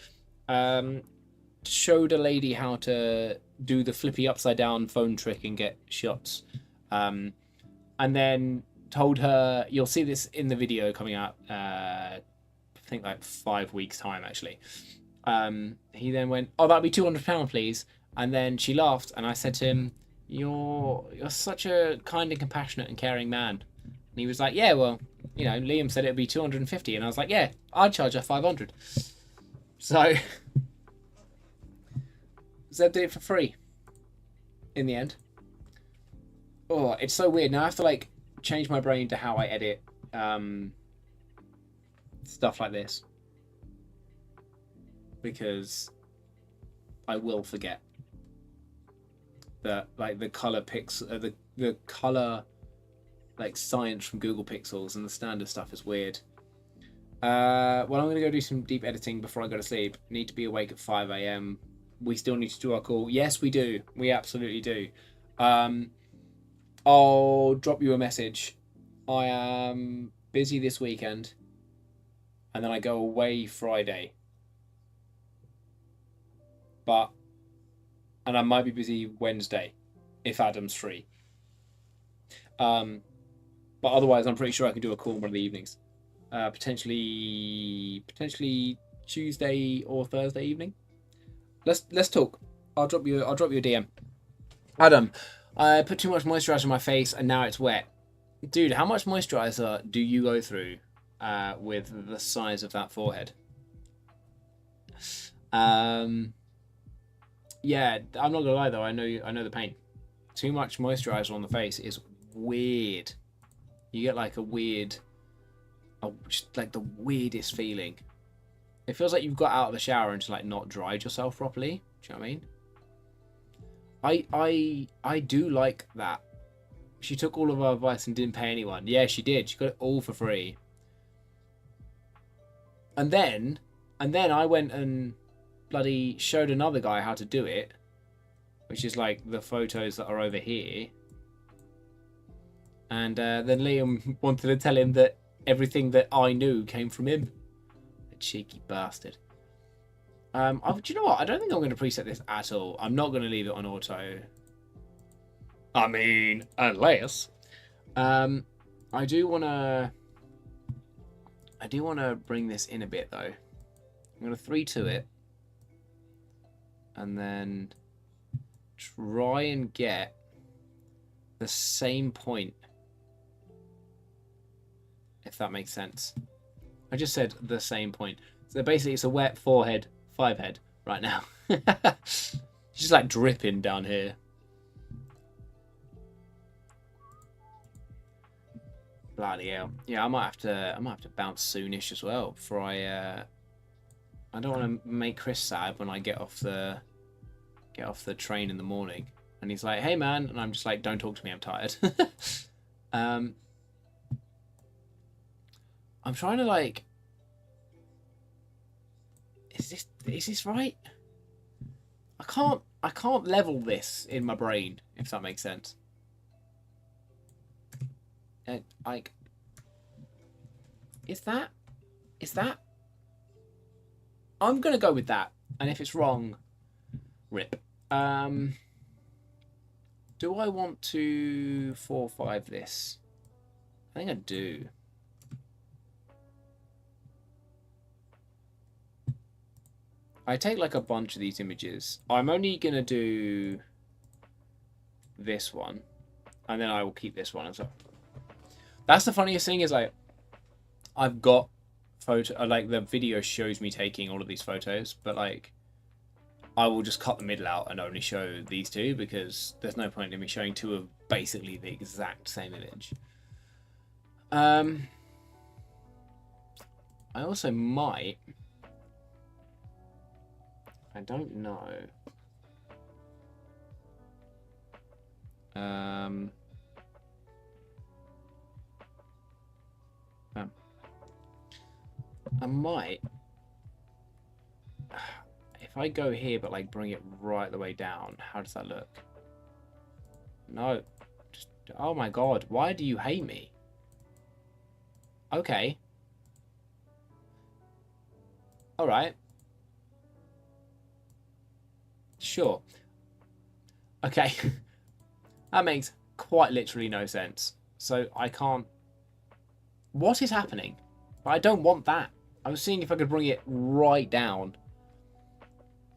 showed a lady how to do the flippy upside down phone trick and get shots, and then told her, you'll see this in the video coming out, I think like 5 weeks time actually. He then went, oh, that'd be £200 please, and then she laughed, and I said to him, you're such a kind and compassionate and caring man. And he was like, yeah, well, you know, Liam said it'd be 250, and I was like, yeah, I'd charge her 500. So Zeb did it for free in the end. Oh, it's so weird. Now I have to like change my brain to how I edit stuff like this, because I will forget that like the color the color like science from Google Pixels and the standard stuff is weird. Well, I'm gonna go do some deep editing before I go to sleep. Need to be awake at 5 a.m. We still need to do our call. Yes, we do. We absolutely do. I'll drop you a message. I am busy this weekend, and then I go away Friday. And I might be busy Wednesday if Adam's free. But otherwise, I'm pretty sure I can do a call one of the evenings. Potentially Tuesday or Thursday evening. Let's talk. I'll drop you a DM. Adam, I put too much moisturizer on my face and now it's wet. Dude, how much moisturizer do you go through with the size of that forehead? Yeah, I'm not gonna lie though. I know the pain. Too much moisturizer on the face is weird. You get like just like the weirdest feeling. It feels like you've got out of the shower and just like not dried yourself properly. Do you know what I mean? I do like that. She took all of our advice and didn't pay anyone. Yeah, she did. She got it all for free. And then I went and bloody showed another guy how to do it, which is like the photos that are over here. And then Liam wanted to tell him that everything that I knew came from him. The cheeky bastard. Do you know what? I don't think I'm going to preset this at all. I'm not going to leave it on auto. I mean, unless. I do want to bring this in a bit though. I'm going to 3-2 it. And then try and get the same point. If that makes sense. I just said the same point. So basically it's a wet 4-head, 5-head right now. It's just like dripping down here. Bloody hell. Yeah, I might have to bounce soonish as well before I don't want to make Chris sad when I get off the train in the morning and he's like, "Hey man," and I'm just like, "Don't talk to me, I'm tired." I'm trying to like, is this right? I can't level this in my brain, if that makes sense. Like, is that? I'm gonna go with that, and if it's wrong, rip. Do I want to 4-5 this? I think I do. I take like a bunch of these images. I'm only gonna do this one, and then I will keep this one as well. That's the funniest thing is like, I've got photo, like the video shows me taking all of these photos, but like, I will just cut the middle out and only show these two because there's no point in me showing two of basically the exact same image. I also might, I don't know. I might, if I go here but like bring it right the way down, how does that look? No, just, oh my god, why do you hate me? Okay, all right, sure, okay. That makes quite literally no sense. So I can't, what is happening? I don't want that. I was seeing if I could bring it right down.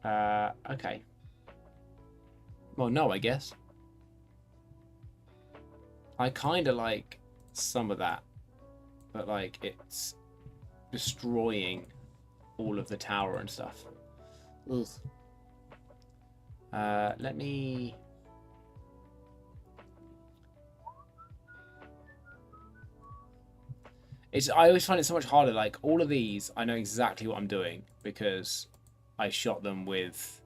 Okay. Well, no, I guess. I kind of like some of that. But, like, it's destroying all of the tower and stuff. Ugh. Let me... I always find it so much harder. Like, all of these, I know exactly what I'm doing because I shot them with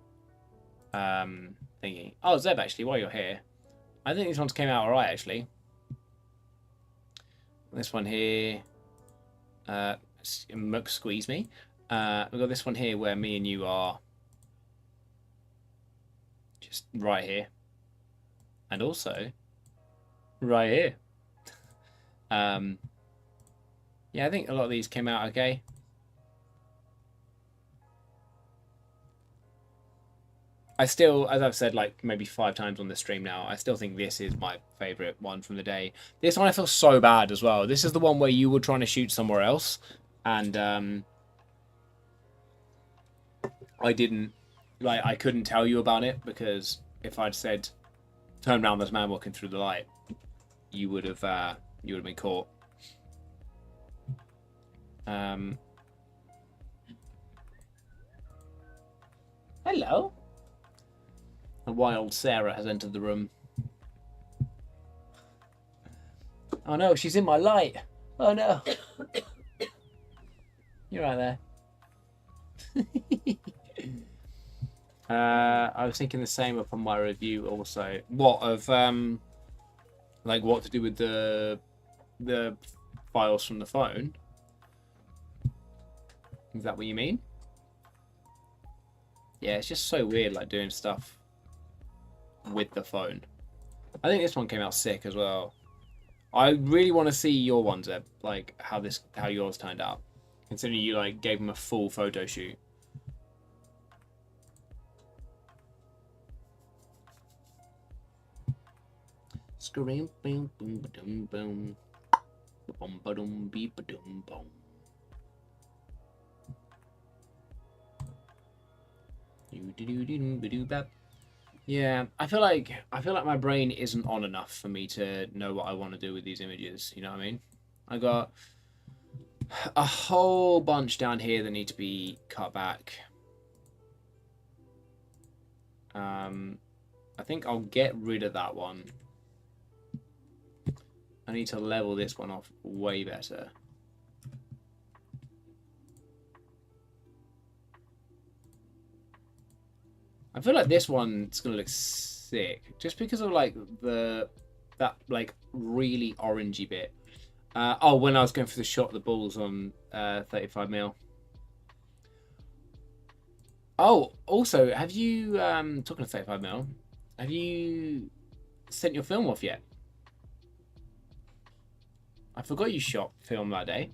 thingy. Oh, Zeb, actually, while you're here, I think these ones came out alright, actually. This one here, squeeze me. We've got this one here where me and you are just right here. And also, right here. Yeah, I think a lot of these came out okay. I still, as I've said like maybe 5 times on the stream now, I still think this is my favourite one from the day. This one I feel so bad as well. This is the one where you were trying to shoot somewhere else. And I didn't, like, I couldn't tell you about it because if I'd said, turn around, there's a man walking through the light, you would have been caught. Hello. A wild Sarah has entered the room. Oh no, she's in my light. Oh no. You're right there. I was thinking the same upon my review also. What of like what to do with the files from the phone? Is that what you mean? Yeah, it's just so weird like doing stuff with the phone. I think this one came out sick as well. I really want to see your ones, Eb, like how yours turned out, considering you like gave them a full photo shoot. Scream, boom, boom, boom, boom, boom, boom, beep, boom, boom. Yeah, I feel like my brain isn't on enough for me to know what I want to do with these images. You know what I mean? I got a whole bunch down here that need to be cut back. I think I'll get rid of that one. I need to level this one off way better. I feel like this one's gonna look sick, just because of like that like really orangey bit. Oh, when I was going for the shot of the balls on 35mm. Oh, also, have you talking of 35mm? Have you sent your film off yet? I forgot you shot film that day.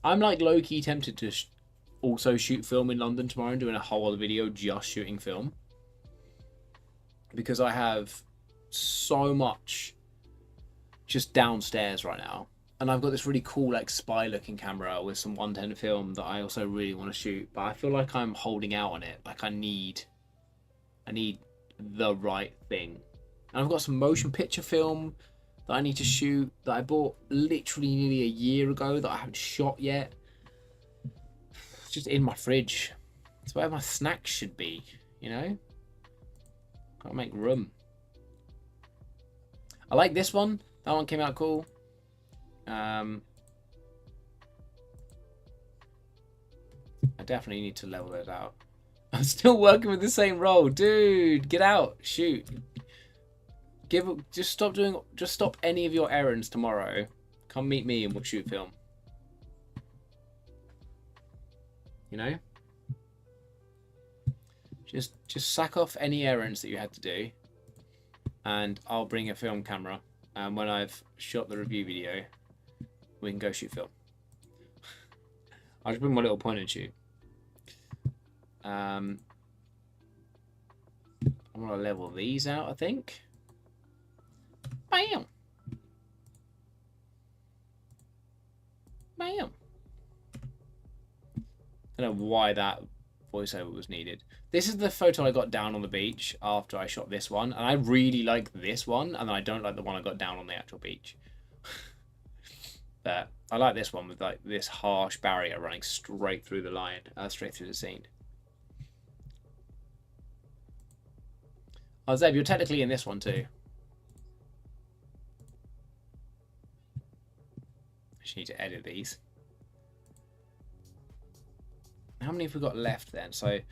I'm like low-key tempted to also shoot film in London tomorrow and doing a whole other video just shooting film, because I have so much just downstairs right now, and I've got this really cool like spy looking camera with some 110 film that I also really want to shoot, but I feel like I'm holding out on it. Like I need the right thing. And I've got some motion picture film that I need to shoot that I bought literally nearly a year ago that I haven't shot yet. It's just in my fridge. It's where my snacks should be, you know? Gotta make room. I like this one. That one came out cool. I definitely need to level those out. I'm still working with the same role. Dude, get out. Shoot. Just stop any of your errands tomorrow. Come meet me and we'll shoot film. You know? Just sack off any errands that you had to do, and I'll bring a film camera, and when I've shot the review video, we can go shoot film. I'll just bring my little point and shoot. I'm gonna level these out, I think. Bam! Bam! I don't know why that voiceover was needed. This is the photo I got down on the beach after I shot this one, and I really like this one, and I don't like the one I got down on the actual beach. But I like this one with like this harsh barrier running straight through the line, straight through the scene. Oh, Zeb, you're technically in this one too. I just need to edit these. How many have we got left then? So we've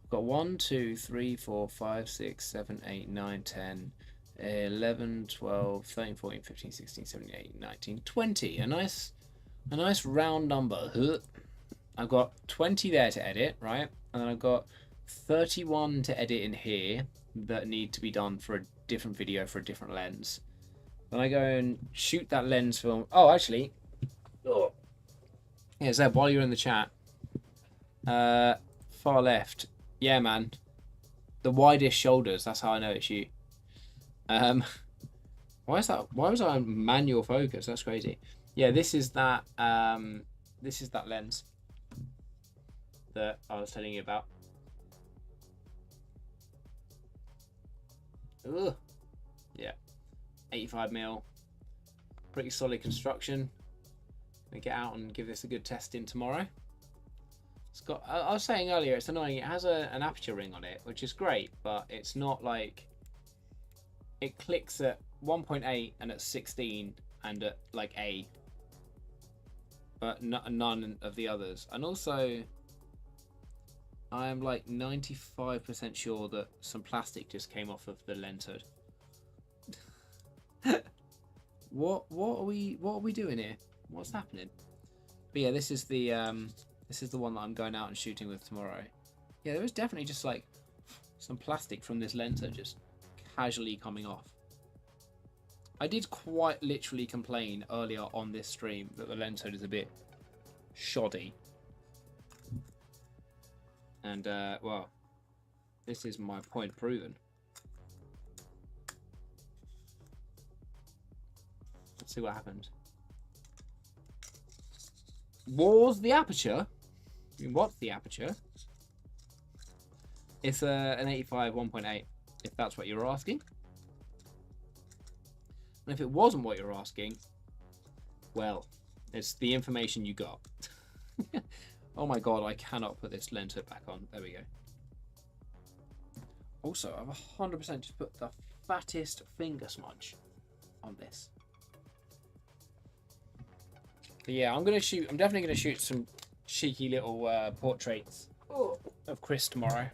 got 1, 2, 3, 4, 5, 6, 7, 8, 9, 10, 11, 12, 13, 14, 15, 16, 17, 18, 19, 20. A nice round number. I've got 20 there to edit, right? And then I've got 31 to edit in here that need to be done for a different video for a different lens. Then I go and shoot that lens film. Oh, actually. Oh. Yeah, Zeb, while you're in the chat. Far left. Yeah, man. The widest shoulders. That's how I know it's you. Why is that? Why was I on manual focus? That's crazy. Yeah, this is that. This is that lens that I was telling you about. Ugh. Yeah, 85mm. Pretty solid construction. Gonna get out and give this a good test in tomorrow. It's got. I was saying earlier, it's annoying. It has an aperture ring on it, which is great, but it's not like. It clicks at 1.8 and at 16 and at like A, but none of the others. And also, I am like 95% sure that some plastic just came off of the lens hood. What are we doing here? What's happening? But yeah, this is the one that I'm going out and shooting with tomorrow. Yeah, there was definitely just like some plastic from this lens hood just casually coming off. I did quite literally complain earlier on this stream that the lens hood is a bit shoddy. And, well, this is my point proven. Let's see what happens. Was the aperture? I mean, what's the aperture? It's an 85 1.8, if that's what you're asking. And if it wasn't what you're asking, well, it's the information you got. Oh my god, I cannot put this lens hood back on. There we go. Also, I've 100% just put the fattest finger smudge on this. But yeah, I'm definitely gonna shoot some cheeky little portraits of Chris tomorrow.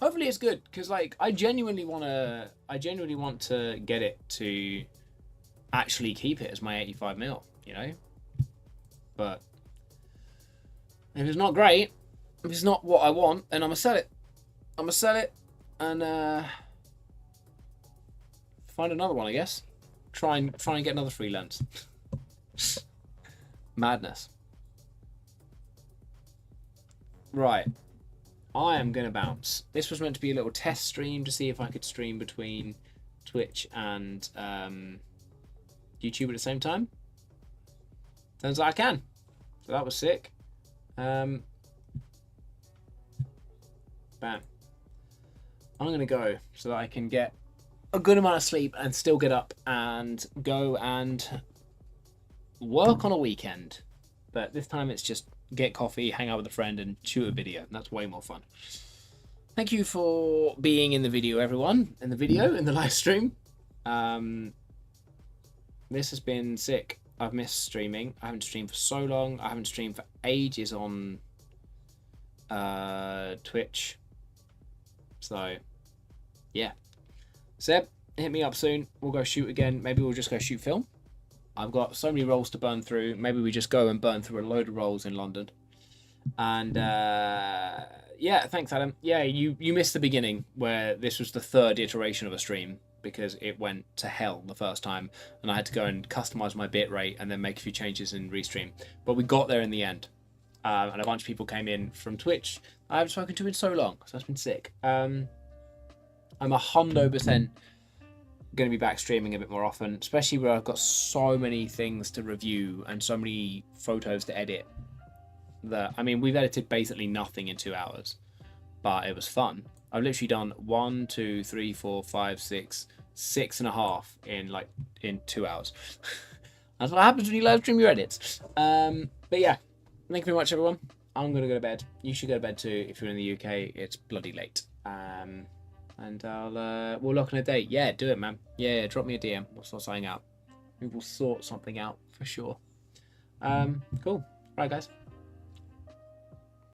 Hopefully it's good, because like I genuinely want to get it to actually keep it as my 85mm, you know. But if it's not great, if it's not what I want, then I'm gonna sell it. I'm gonna sell it and find another one, I guess. Try and get another free lens. Madness. Right. I am going to bounce. This was meant to be a little test stream to see if I could stream between Twitch and YouTube at the same time. Turns out I can. So that was sick. Bam. I'm going to go so that I can get a good amount of sleep and still get up and go and work on a weekend. But this time it's just get coffee, hang out with a friend, and shoot a video. And that's way more fun. Thank you for being in the video, everyone. In the live stream. This has been sick. I've missed streaming. I haven't streamed for so long. I haven't streamed for ages on Twitch. So, yeah. Seb, hit me up soon. We'll go shoot again. Maybe we'll just go shoot film. I've got so many rolls to burn through. Maybe we just go and burn through a load of rolls in London. And yeah, thanks, Adam. Yeah, you missed the beginning where this was the third iteration of a stream because it went to hell the first time and I had to go and customize my bitrate and then make a few changes in Restream. But we got there in the end. And a bunch of people came in from Twitch I haven't spoken to in so long, so that's been sick. I'm 100% going to be back streaming a bit more often, especially where I've got so many things to review and so many photos to edit that, I mean, we've edited basically nothing in 2 hours, but it was fun. I've literally done 1, 2, 3, 4, 5, 6, 6.5 in 2 hours. That's what happens when you live stream your edits. But yeah, thank you very much, everyone. I'm going to go to bed. You should go to bed too. If you're in the UK, it's bloody late. And we'll lock on a date. Yeah, do it, man. Yeah, drop me a DM. We'll sort something out. We will sort something out for sure. Cool. Right, guys.